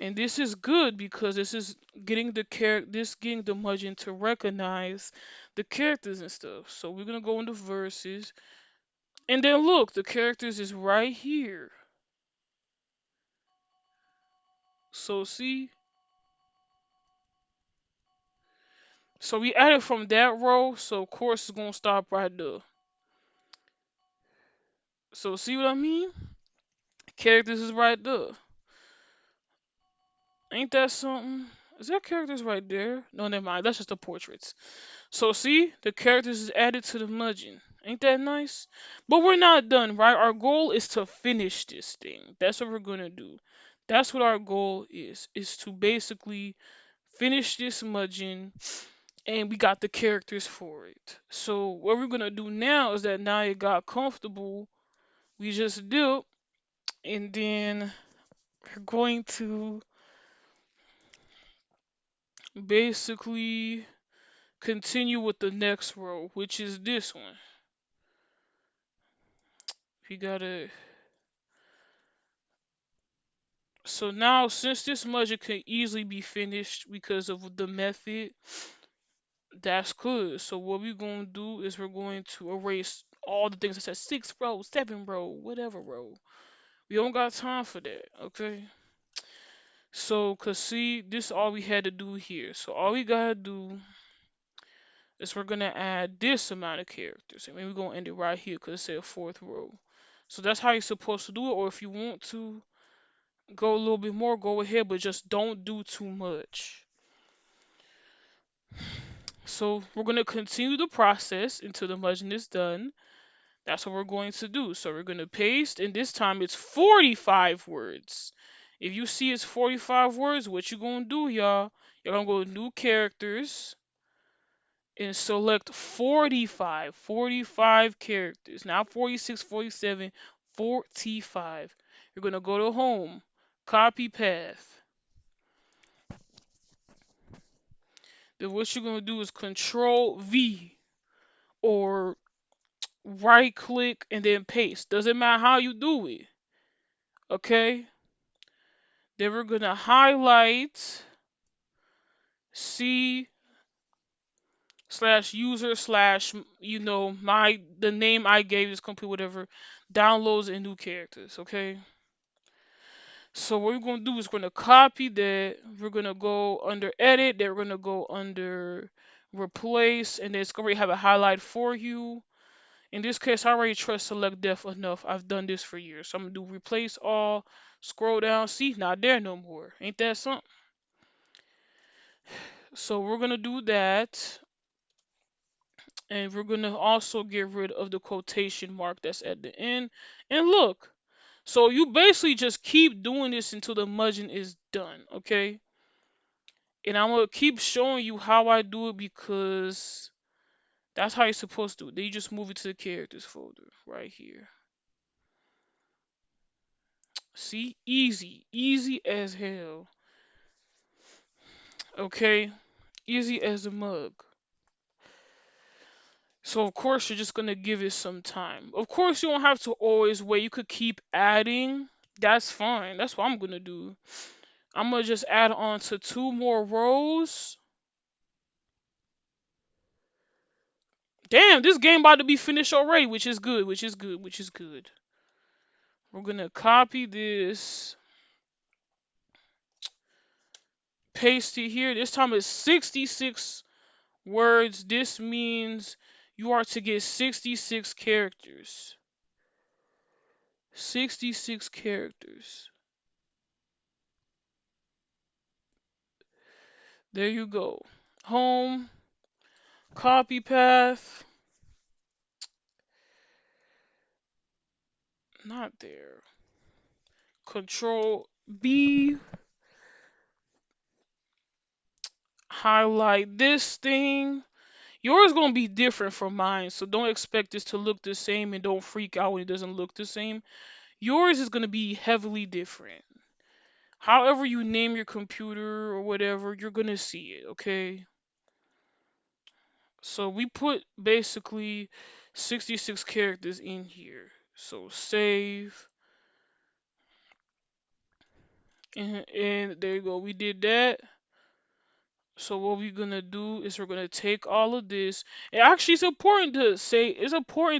And this is good because this is getting getting the Mugen to recognize the characters and stuff. So we're gonna go into verses. And then look, the characters is right here. So see? So we added from that row, so of course it's gonna stop right there. So see what I mean? Characters is right there. Ain't that something? Is that characters right there? No, never mind. That's just the portraits. So see, the characters is added to the Mugen. Ain't that nice? But we're not done, right? Our goal is to finish this thing. That's what we're gonna do. That's what our goal is to basically finish this Mugen and we got the characters for it. So what we're gonna do now is that now it got comfortable, we just dip, and then we're going to basically continue with the next row, which is this one. We gotta. So now, since this module can easily be finished because of the method, that's good. So what we're gonna do is we're going to erase all the things that said 6 row, 7 row, whatever row. We don't got time for that, okay? So, cause see, this is all we had to do here. So all we gotta do is we're gonna add this amount of characters, and then we're gonna end it right here, cause it said 4th row. So that's how you're supposed to do it. Or if you want to go a little bit more, go ahead, but just don't do too much. So we're gonna continue the process until the Mugen is done. That's what we're going to do. So we're gonna paste, and this time it's 45 words. If you see it's 45 words, what you gonna do, y'all? You're gonna go to new characters and select 45 characters. Not 46, 47, 45. You're gonna go to home, copy path. Then what you're gonna do is Control V or right click and then paste. Doesn't matter how you do it. Okay? Then we're gonna highlight C slash user slash the name I gave is complete whatever downloads and new characters, okay? So what we're gonna do is we're gonna copy that. We're gonna go under edit. Then we're gonna go under replace, and then it's gonna have a highlight for you. In this case, I already trust select def enough. I've done this for years. So I'm gonna do replace all. Scroll down. See, not there no more. Ain't that something? So we're gonna do that, and we're gonna also get rid of the quotation mark that's at the end. And look, so you basically just keep doing this until the Mugen is done, okay? And I'm gonna keep showing you how I do it because that's how you're supposed to do it. Then you just move it to the characters folder right here. See, easy, easy as hell. Okay, easy as a mug. So of course you're just gonna give it some time. Of course you don't have to always wait. You could keep adding. That's fine. That's what I'm gonna do. I'm gonna just add on to 2 more rows. Damn, this game about to be finished already, which is good, which is good, which is good. We're gonna copy this, paste it here. This time it's 66 words. This means you are to get 66 characters. 66 characters. There you go. Home, copy path. Not there. Control B. Highlight this thing. Yours gonna be different from mine, so don't expect this to look the same and don't freak out when it doesn't look the same. Yours is gonna be heavily different. However you name your computer or whatever, you're gonna see it, okay? So we put basically 66 characters in here. So save. And there you go. We did that. So what we're gonna do is we're gonna take all of this. And actually, it's important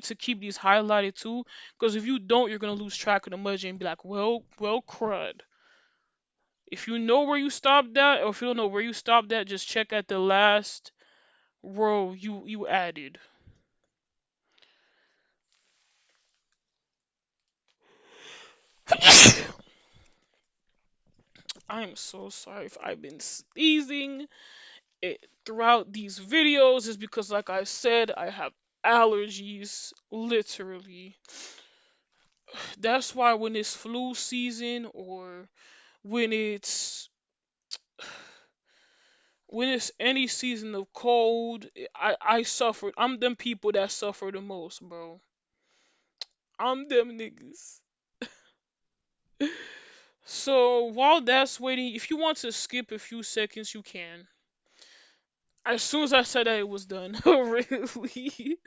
to keep these highlighted too, because if you don't, you're gonna lose track of the budget and be like, well, crud. If you know where you stopped at, or if you don't know where you stopped at, just check at the last row you added. I'm so sorry if I've been sneezing throughout these videos. It's because, like I said, I have allergies, literally. That's why when it's flu season or when it's when it's any season of cold, I suffer. I'm them people that suffer the most, bro. I'm them niggas. So while that's waiting, if you want to skip a few seconds, you can. As soon as I said that, it was done. Really.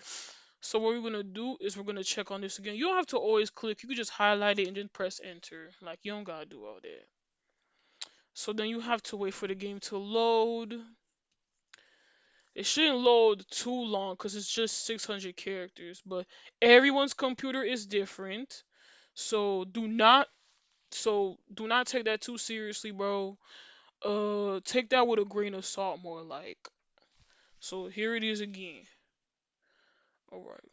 So what we're gonna do is we're gonna check on this again. You don't have to always click. You can just highlight it and then press enter. Like, you don't gotta do all that. So then you have to wait for the game to load. It shouldn't load too long because it's just 600 characters, but everyone's computer is different. So do not take that too seriously, bro. Take that with a grain of salt, more like. So here it is again. All right.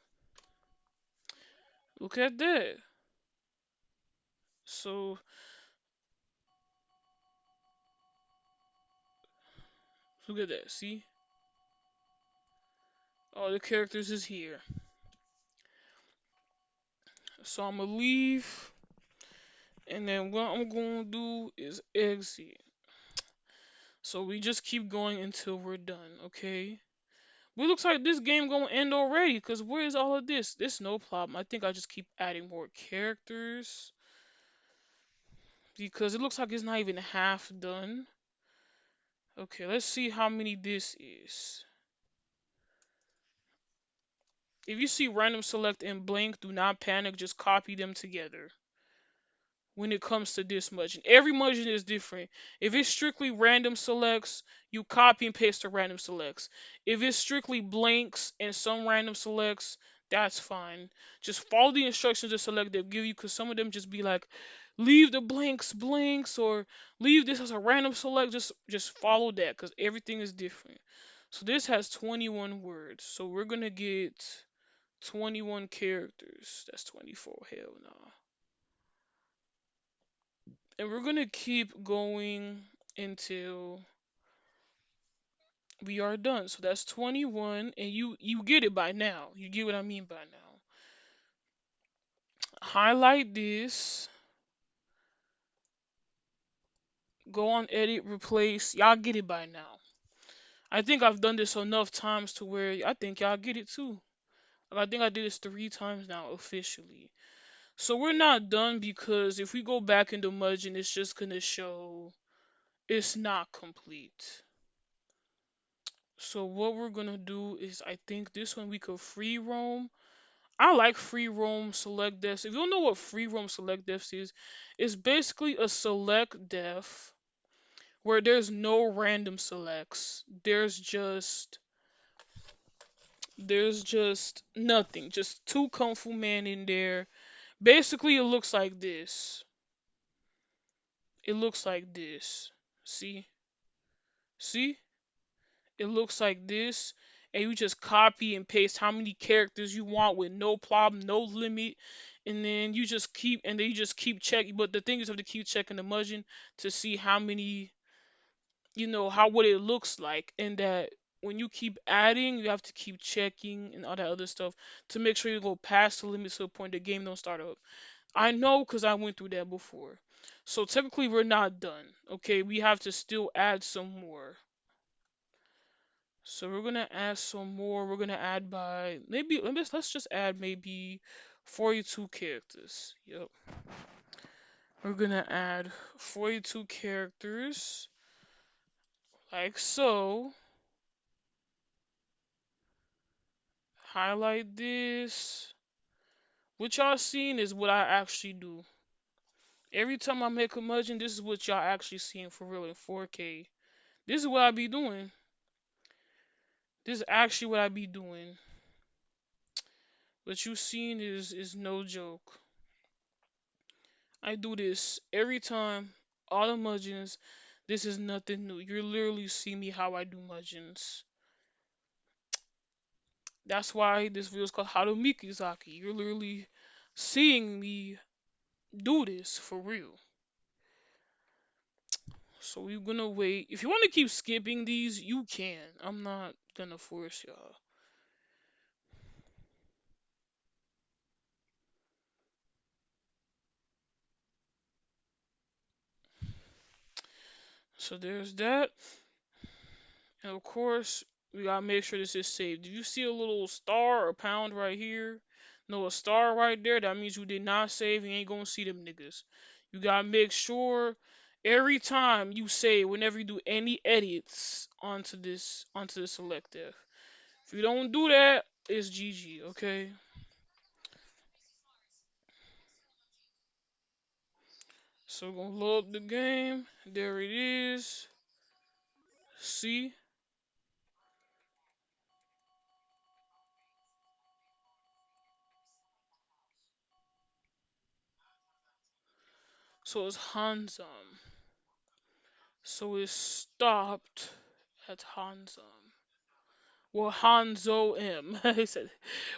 Look at that. So look at that. See? All the characters is here. So I'm gonna leave, and then what I'm gonna do is exit. So we just keep going until we're done, okay? But it looks like this game gonna end already, cause where is all of this? This no problem. I think I just keep adding more characters because it looks like it's not even half done. Okay, let's see how many this is. If you see random select and blank, do not panic. Just copy them together. When it comes to this much, and every margin is different. If it's strictly random selects, you copy and paste the random selects. If it's strictly blanks and some random selects, that's fine. Just follow the instructions to select they give you, because some of them just be like, leave the blanks or leave this as a random select. Just follow that because everything is different. So this has 21 words. So we're gonna get 21 characters. That's 24. Hell no. And we're gonna keep going until we are done. So that's 21, and you get it by now. You get what I mean by now. Highlight this. Go on edit, replace. Y'all get it by now. I think I've done this enough times to where I think y'all get it too. Like, I think I did this 3 times now officially. So we're not done because if we go back into Mugen, it's just gonna show it's not complete. So what we're gonna do is I think this one we could free roam. I like free roam select def. If you don't know what free roam select def is, it's basically a select def where there's no random selects. There's just nothing. Just two Kung Fu Man in there. Basically, it looks like this. It looks like this. See? See? It looks like this. And you just copy and paste how many characters you want with no problem, no limit. And then you just keep checking. But the thing is, you have to keep checking the margin to see how many, how what it looks like. And that when you keep adding, you have to keep checking and all that other stuff to make sure you go past the limit to the point the game don't start up. I know because I went through that before. So technically we're not done. Okay, we have to still add some more. So we're gonna add some more. We're gonna add by maybe let's just add maybe 42 characters. Yep. We're gonna add 42 characters like so. Highlight this. What y'all seeing is what I actually do. Every time I make a Mugen, this is what y'all actually seeing for real in 4K. This is what I be doing. This is actually what I be doing. What you seen is no joke. I do this every time. All the Mugens. This is nothing new. You literally see me how I do Mugens. That's why this video is called How to Mikazuki. You're literally seeing me do this for real. So we're gonna wait. If you want to keep skipping these, you can. I'm not gonna force y'all. So there's that. And of course, we gotta make sure this is saved. Do you see a little star or pound right here? No, a star right there. That means you did not save. You ain't gonna see them niggas. You gotta make sure every time you save, whenever you do any edits onto the selective. If you don't do that, it's GG. Okay. So we're gonna load up the game. There it is. See? So it's Hanzam. So it stopped at Hanzam. Well, Hanzo M. He said,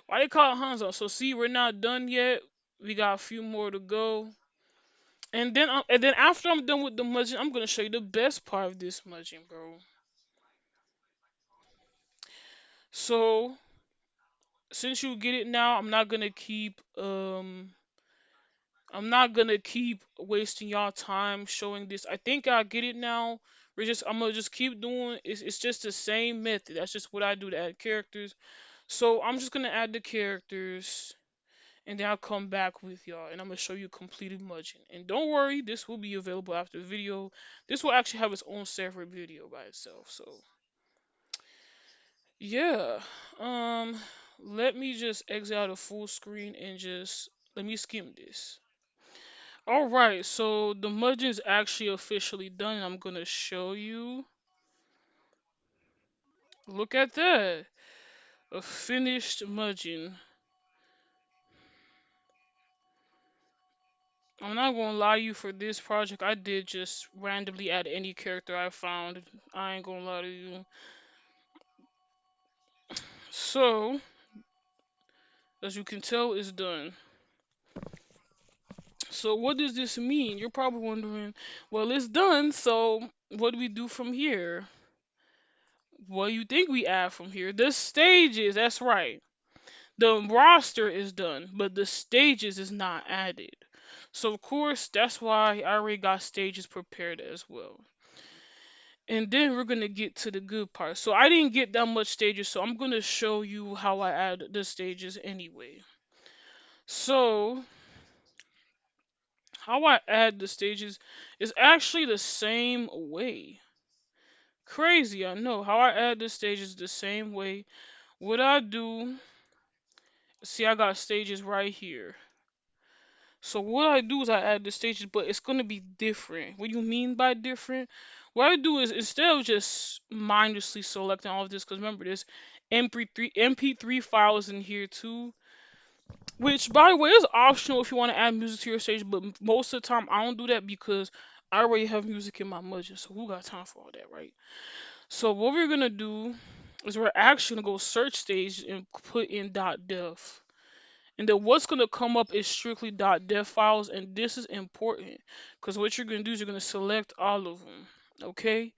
why they call it Hanzo? So see, we're not done yet. We got a few more to go. And then after I'm done with the Mugen, I'm gonna show you the best part of this Mugen, bro. So since you get it now, I'm not gonna keep wasting y'all time showing this. I think I get it now. I'm gonna just keep doing. It's just the same method. That's just what I do to add characters. So I'm just gonna add the characters, and then I'll come back with y'all, and I'm gonna show you completed Mugen. And don't worry, this will be available after the video. This will actually have its own separate video by itself. So yeah, um, let me just exit out of full screen and just let me skim this. All right, so the Mugen is actually officially done. I'm gonna show you. Look at that, a finished Mugen. I'm not gonna lie to you, for this project, I did just randomly add any character I found. I ain't gonna lie to you. So, as you can tell, it's done. So, what does this mean? You're probably wondering, well, it's done, so what do we do from here? What do you think we add from here? The stages, that's right. The roster is done, but the stages is not added. So, of course, that's why I already got stages prepared as well. And then we're gonna get to the good part. So I didn't get that much stages, so I'm gonna show you how I add the stages anyway. So how I add the stages is actually the same way. Crazy, I know. How I add the stages the same way. What I do, see, I got stages right here. So what I do is I add the stages, but it's gonna be different. What do you mean by different? What I do is, instead of just mindlessly selecting all of this, because remember there's MP3 files in here too, which by the way is optional if you want to add music to your stage, but most of the time I don't do that because I already have music in my Mugen, so who got time for all that, right? So what we're gonna do is we're actually gonna go search stage and put in .def. And then what's going to come up is strictly .def files, and this is important because what you're going to do is you're going to select all of them. Okay,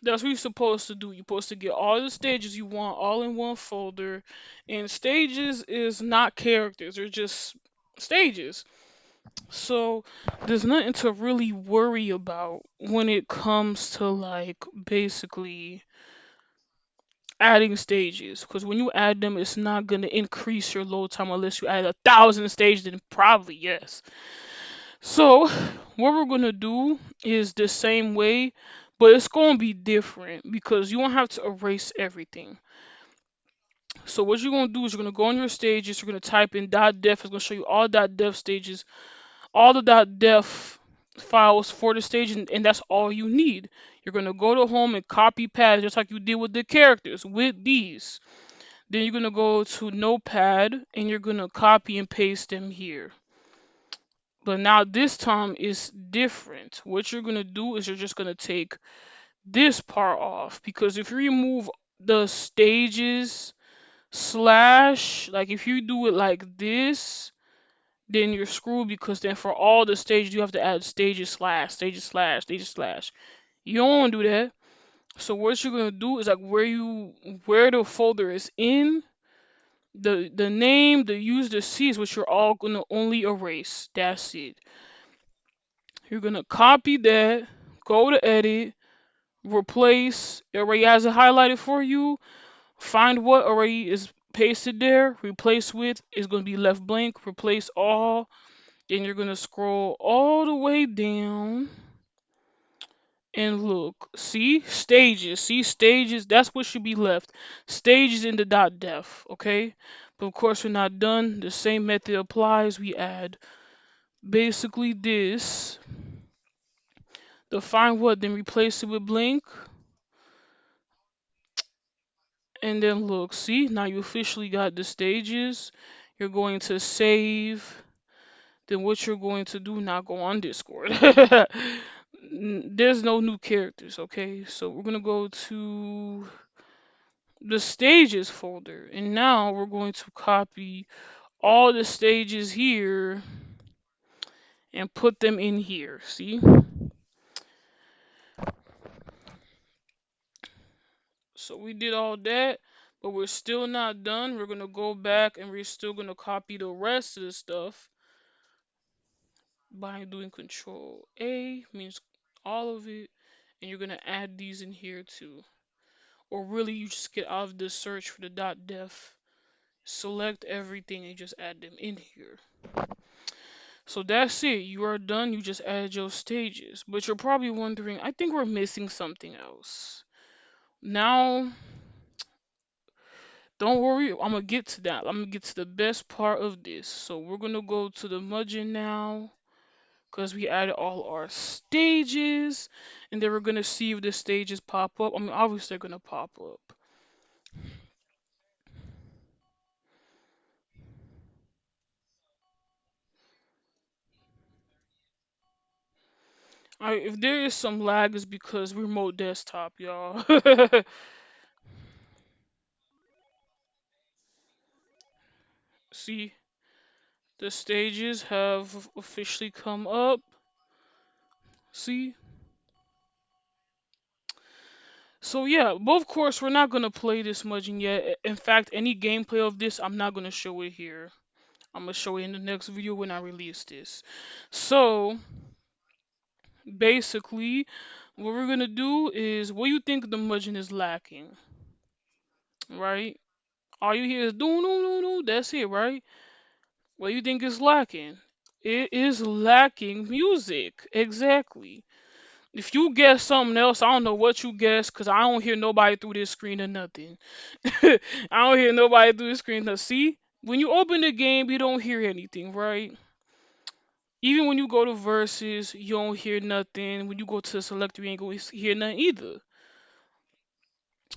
that's what you're supposed to do. You're supposed to get all the stages you want all in one folder, and stages is not characters; they're just stages. So there's nothing to really worry about when it comes to like basically adding stages, because when you add them it's not going to increase your load time unless you add 1,000 stages, then probably yes. So what we're going to do is the same way, but it's going to be different because you won't have to erase everything. So what you're going to do is you're going to go on your stages, you're going to type in .def. It's going to show you all .def stages, all the .def files for the stage, and that's all you need. You're going to go to home and copy paste just like you did with the characters with these. Then you're gonna go to Notepad and you're gonna copy and paste them here. But now this time is different. What you're gonna do is you're just gonna take this part off, because if you remove the stages slash, like if you do it like this, then you're screwed, because then for all the stages you have to add stages slash, stages slash, stages slash. You don't want to do that. So what you're gonna do is like where the folder is in, the name, the use, the C's, which you're all gonna only erase. That's it. You're gonna copy that, go to edit, replace. It already has it highlighted for you. Find what already is pasted there. Replace with is gonna be left blank. Replace all. Then you're gonna scroll all the way down and look. See stages. See stages. That's what should be left. Stages in the .def. Okay. But of course, we're not done. The same method applies. We add basically this. Define what, then replace it with blank. And then look, see, now you officially got the stages. You're going to save. Then what you're going to do now, go on Discord. There's no new characters, okay? So we're going to go to the stages folder. And now we're going to copy all the stages here and put them in here. See? So we did all that, but we're still not done. We're gonna go back and we're still gonna copy the rest of the stuff by doing Control A, means all of it, and you're gonna add these in here too. Or really, you just get out of the search for the .def, select everything, and just add them in here. So that's it. You are done. You just add your stages. But you're probably wondering, I think we're missing something else. Now, don't worry, I'm gonna get to that. I'm gonna get to the best part of this. So we're gonna go to the Mugen now, because we added all our stages, and then we're gonna see if the stages pop up. I mean, obviously they're gonna pop up. If there is some lag, it's because remote desktop, y'all. See, the stages have officially come up. See? So yeah, but of course we're not gonna play this Mugen yet. In fact, any gameplay of this, I'm not gonna show it here. I'm gonna show it in the next video when I release this. So basically, what we're gonna do is, what you think the Mugen is lacking, right? All you hear is do no no no. That's it, right? What do you think is lacking? It is lacking music. Exactly. If you guess something else, I don't know what you guess, cause I don't hear nobody through this screen or nothing. I don't hear nobody through the screen. Now, see, when you open the game, you don't hear anything, right? Even when you go to verses, you don't hear nothing. When you go to the selector, you ain't gonna hear nothing either.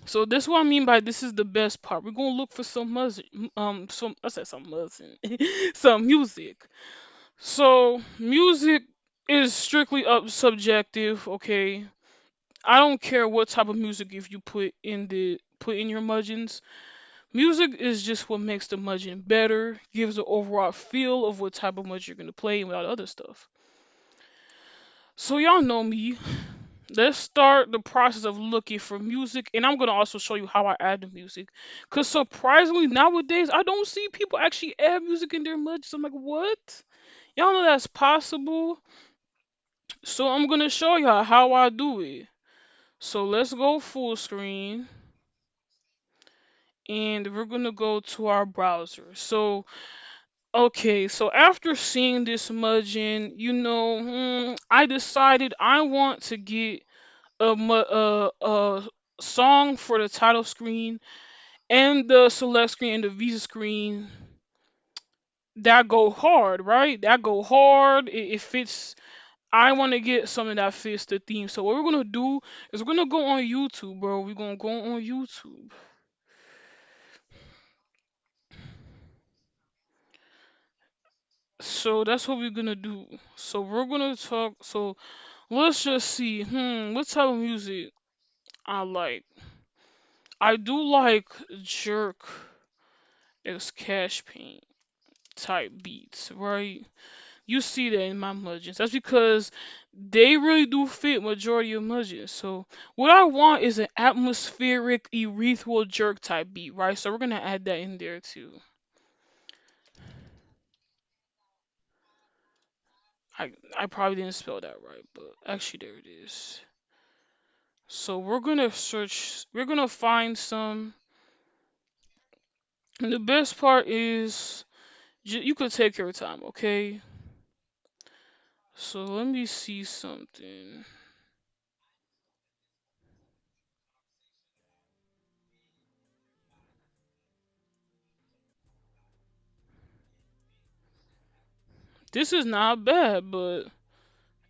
So this is what I mean by this is the best part. We're gonna look for some music, some I said some music, some music. So music is strictly up subjective, okay? I don't care what type of music if you put in your Mugens. Music is just what makes the Mugen better, gives the overall feel of what type of Mugen you're gonna play and without other stuff. So y'all know me. Let's start the process of looking for music, and I'm gonna also show you how I add the music. Cause surprisingly nowadays I don't see people actually add music in their Mugens. I'm like, what? Y'all know that's possible. So I'm gonna show y'all how I do it. So let's go full screen, and we're gonna go to our browser. So okay, so after seeing this Mugen, I decided I want to get a song for the title screen and the select screen and the visa screen that go hard, right? That go hard. It fits. I want to get something that fits the theme. So what we're gonna do is we're gonna go on YouTube, bro. We're gonna go on YouTube. So that's what we're gonna do. So we're gonna talk. So let's just see. What type of music I like? I do like jerk as cash paint type beats, right? You see that in my Mugens. That's because they really do fit majority of Mugens. So what I want is an atmospheric ethereal jerk type beat, right? So we're gonna add that in there too. I probably didn't spell that right, but actually there it is. So we're gonna search. We're gonna find some. And the best part is you could take your time, okay? So let me see something. This is not bad, but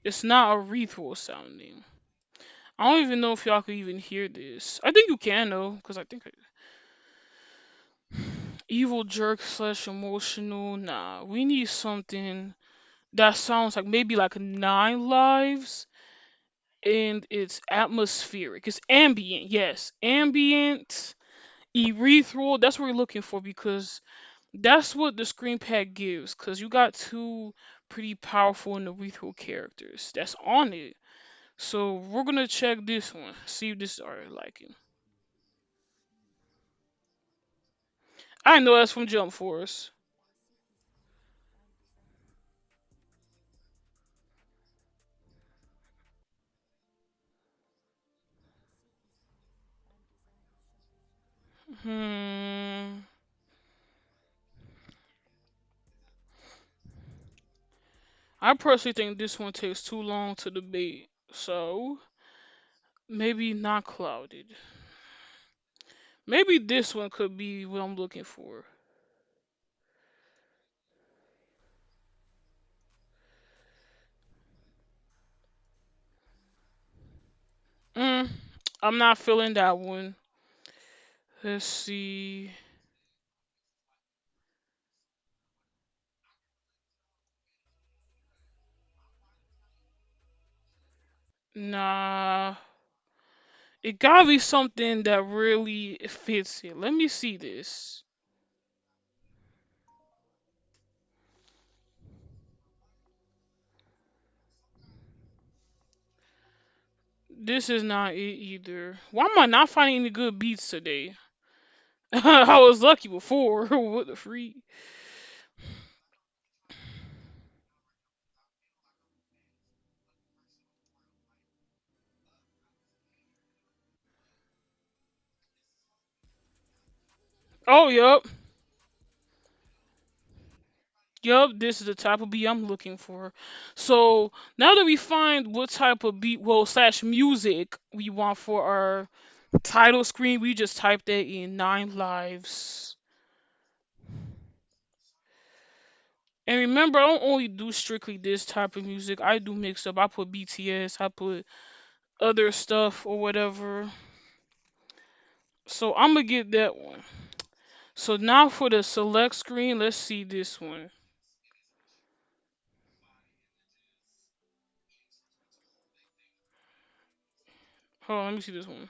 it's not ethereal sounding. I don't even know if y'all could even hear this. I think you can though, because evil jerk slash emotional. Nah, we need something that sounds like maybe like 9 lives, and it's atmospheric. It's ambient, yes, ambient, ethereal. That's what we're looking for because that's what the screen pad gives. Because you got two pretty powerful and ethereal characters that's on it. So we're gonna check this one, see if this is our liking. I know that's from Jump Force. Hmm. I personally think this one takes too long to debate. So maybe not clouded. Maybe this one could be what I'm looking for. Mm, I'm not feeling that one. Let's see. Nah, it gotta be something that really fits it. Let me see this. This is not it either. Why am I not finding any good beats today? I was lucky before. What the freak? Oh, yup. Yup, this is the type of beat I'm looking for. So now that we find what type of beat, well, slash music we want for our title screen, we just type that in 9 lives. And remember, I don't only do strictly this type of music. I do mix up. I put BTS, I put other stuff or whatever. So I'm gonna get that one. So now for the select screen, let's see this one. Hold on, let me see this one.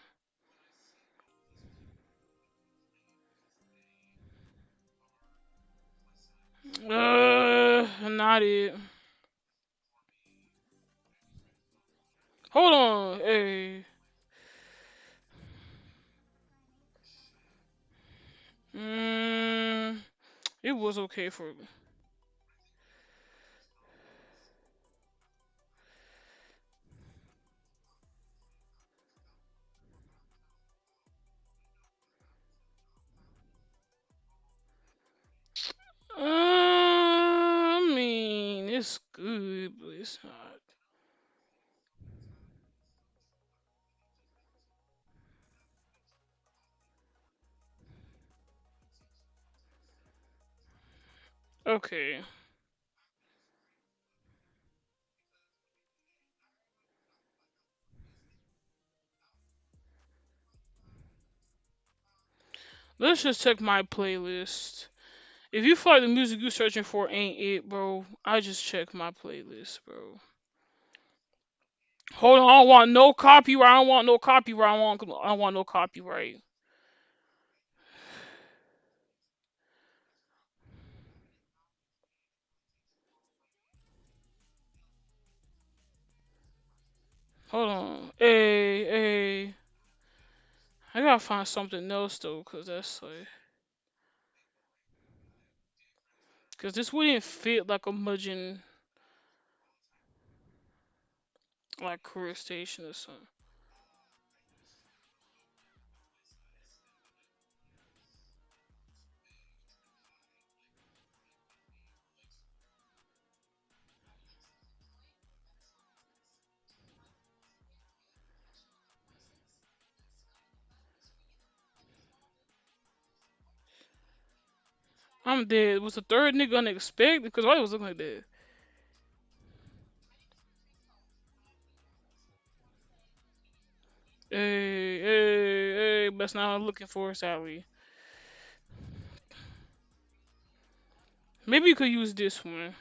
Not it. Hold on, hey. Mm, it was okay for me. I mean, it's good, but it's not. Okay, let's just check my playlist. If you feel like the music you're searching for ain't it, bro, I just check my playlist, bro. Hold on, I don't want no copyright. I don't want no copyright. I don't want no copyright. Hold on. Hey. I gotta find something else though, cause that's like, cause this wouldn't fit like a Mugen like career station or something. I'm dead. Was the third nigga unexpected? Because why was looking like that? Hey, that's not what I'm looking for, Sally. Maybe you could use this one.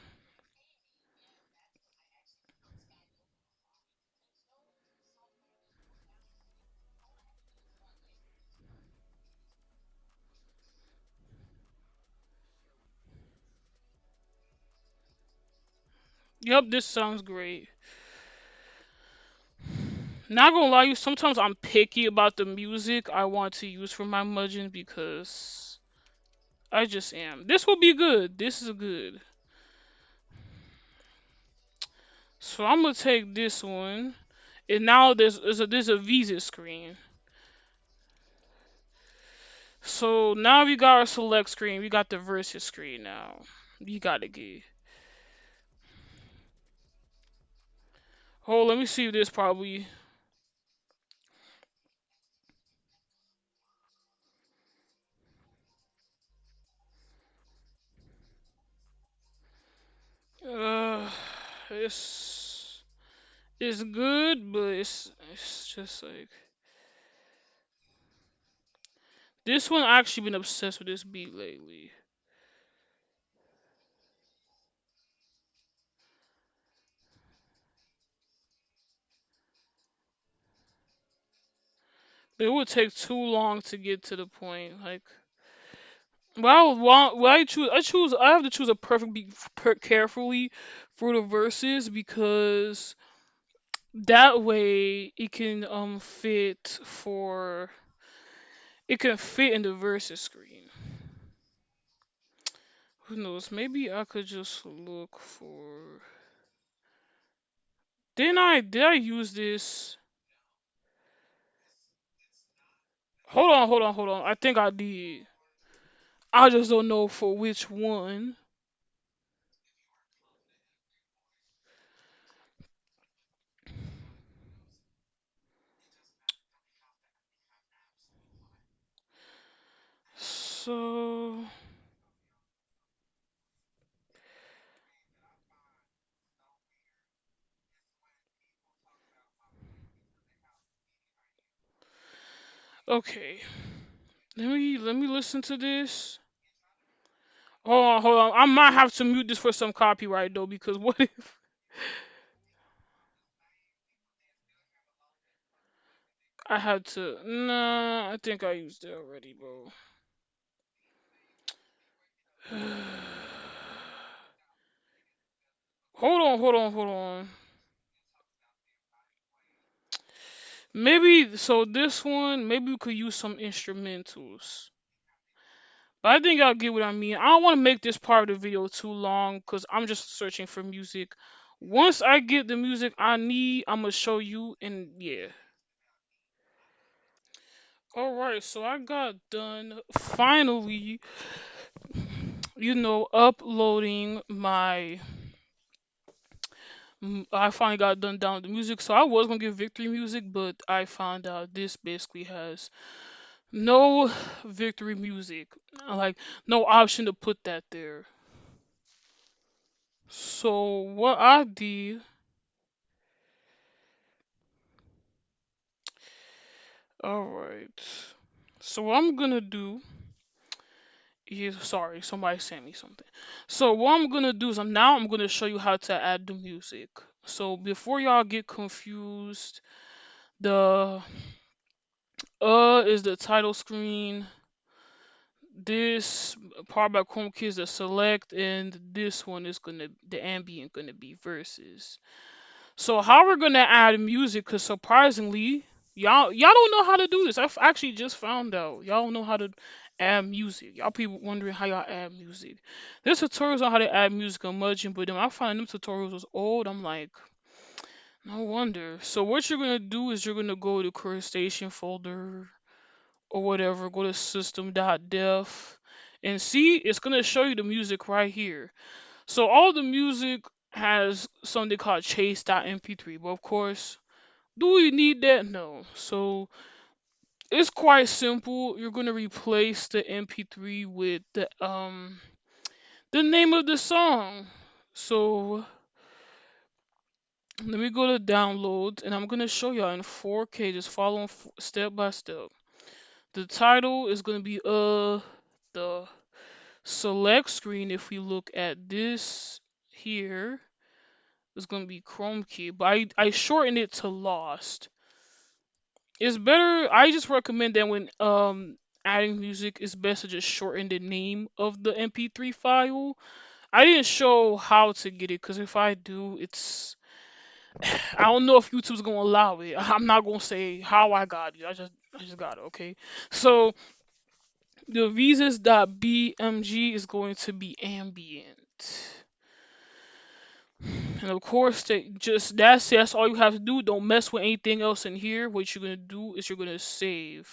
Yep, this sounds great. Not gonna lie, you. Sometimes I'm picky about the music I want to use for my Mugen because I just am. This will be good. This is good. So I'm gonna take this one, and now there's a visa screen. So now we got our select screen. We got the versus screen now. You gotta get. Hold, let me see if this probably. Uh, it's good, but it's just like this one. I actually been obsessed with this beat lately. It would take too long to get to the point. Like, well, I have to choose a perfect beat carefully for the verses because that way it can fit in the verses screen. Who knows? Maybe I could just look for. Did I use this? Hold on. I think I did. I just don't know for which one. So, okay. Let me listen to this. Hold on. I might have to mute this for some copyright though, because what if I had to? Nah, I think I used it already, bro. Hold on. Maybe so this one, maybe we could use some instrumentals. But I think y'all get what I mean. I don't want to make this part of the video too long because I'm just searching for music. Once I get the music I need, I'm gonna show you and yeah. Alright, so I got done finally, uploading I finally got done down the music. So I was gonna give victory music, but I found out this basically has no victory music. Like no option to put that there. So what I did, alright. So what I'm gonna do is, sorry, somebody sent me something. So what I'm gonna do is I'm gonna show you how to add the music. So before y'all get confused, the is the title screen. This part by Chrome key is the select, and this one is the ambient gonna be verses. So how we're gonna add music? Cause surprisingly, y'all don't know how to do this. I've actually just found out y'all don't know how to add music. Y'all people wondering how y'all add music. There's tutorials on how to add music on Mugen, but then I find them tutorials was old. I'm like, no wonder. So what you're gonna do is you're gonna go to current station folder or whatever. Go to system.def and see it's gonna show you the music right here. So all the music has something called chase.mp3, but of course, do we need that? No. So it's quite simple. You're gonna replace the mp3 with the name of the song. So let me go to downloads and I'm gonna show y'all in 4K. Just follow step by step. The title is gonna be the select screen. If we look at this here, it's gonna be Chrome key, but I shortened it to Lost. It's better. I just recommend that when adding music, it's best to just shorten the name of the MP3 file. I didn't show how to get it because if I do, it's I don't know if YouTube's gonna allow it. I'm not gonna say how I got it. I just got it. Okay, so the reasons.bmg is going to be ambient. And of course, that's all you have to do. Don't mess with anything else in here. What you're gonna do is you're gonna save.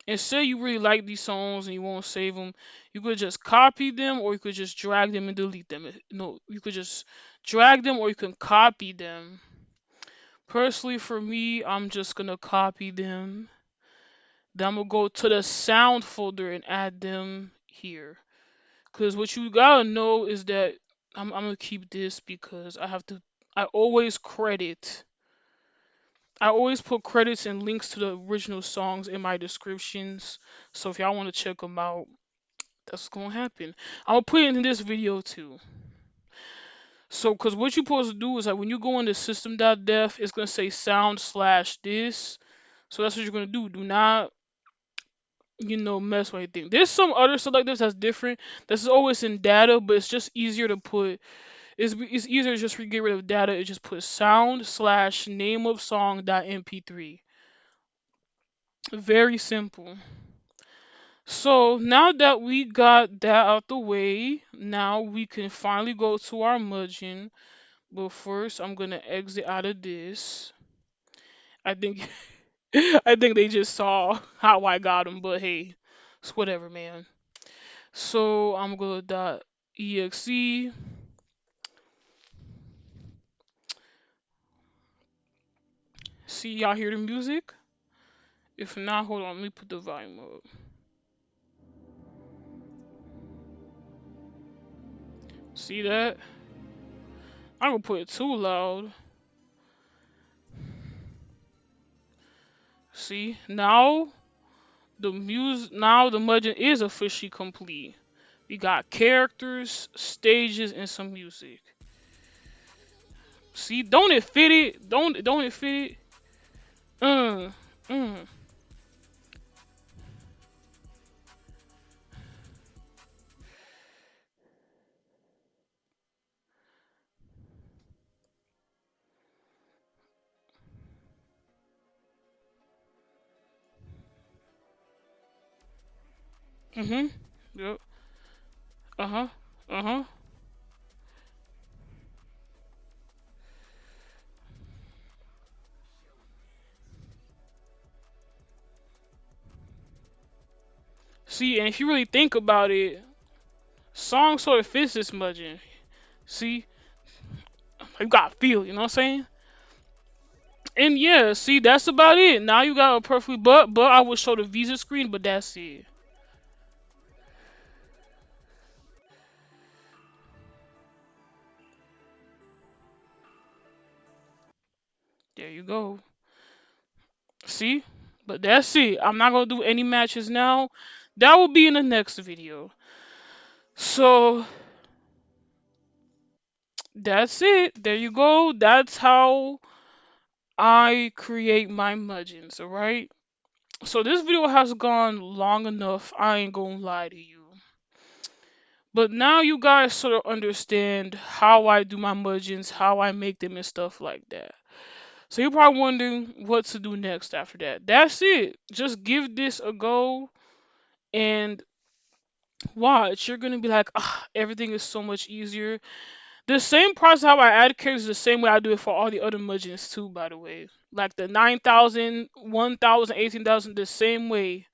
And say you really like these songs and you won't save them, you could just copy them or you could just drag them and delete them. No, you could just drag them or you can copy them. Personally, for me, I'm just gonna copy them. Then I'm gonna go to the sound folder and add them here. Cause what you gotta know is that I'm gonna keep this because I always credit. I always put credits and links to the original songs in my descriptions. So if y'all want to check them out, that's what's gonna happen. I'm gonna put it in this video too. So, cause what you're supposed to do is like when you go into system.def, it's gonna say sound slash this. So that's what you're gonna do. Do not, mess with anything. There's some other selectives that's different. This is always in data, but it's just easier to put. It's easier to just get rid of data. It just put sound slash name of song dot mp3. Very simple. So now that we got that out the way, now we can finally go to our Mugen. But first, I'm gonna exit out of this. I think I think they just saw how I got them, but hey, it's whatever, man. So I'm gonna dot exe. See, y'all hear the music? If not, hold on, let me put the volume up. See that? I'm gonna put it too loud. See, now the Mugen is officially complete. We got characters, stages, and some music. See, don't it fit it? Don't it fit it? Mm, mm. Mhm. Yep. Uh huh. Uh huh. See, and if you really think about it, song sort of fits this Mugen. See, you got feel. You know what I'm saying? And yeah, see, that's about it. Now you got a perfectly, but I would show the Visa screen, but that's it. There you go. See, but that's it. I'm not gonna do any matches now. That will be in the next video. So that's it. There you go. That's how I create my Mugens. All right. So this video has gone long enough. I ain't gonna lie to you. But now you guys sort of understand how I do my Mugens, how I make them and stuff like that. So you're probably wondering what to do next after that. That's it. Just give this a go and watch. You're gonna be like, ah, everything is so much easier. The same process how I add characters is the same way I do it for all the other Mugens too, by the way. Like the 9,000, 1,000, 18,000, the same way.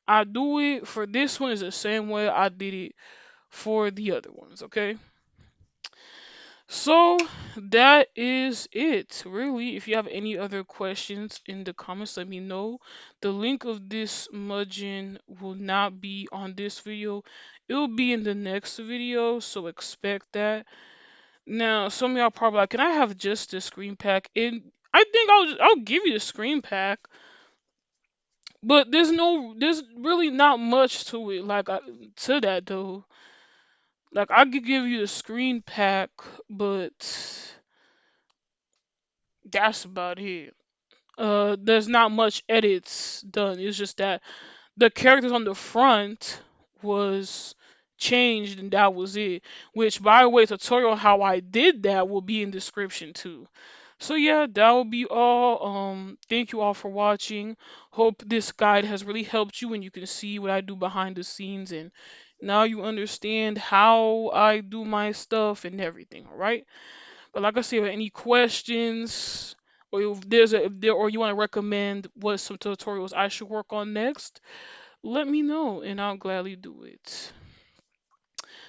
I do it for this one is the same way I did it for the other ones, okay? So that is it, really. If you have any other questions in the comments, let me know. The link of this Mugen will not be on this video. It will be in the next video, so expect that. Now, some of y'all probably like, can I have just the screen pack? And I think I'll give you the screen pack, but there's really not much to it. Like to that though, like I could give you the screen pack, but that's about it. There's not much edits done. It's just that the characters on the front was changed and that was it. Which, by the way, tutorial how I did that will be in description too. So yeah, that will be all. Thank you all for watching. Hope this guide has really helped you and you can see what I do behind the scenes and now you understand how I do my stuff and everything. All right. But like I said, any questions or if there or you want to recommend what some tutorials I should work on next, let me know and I'll gladly do it.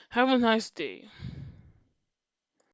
Have a nice day.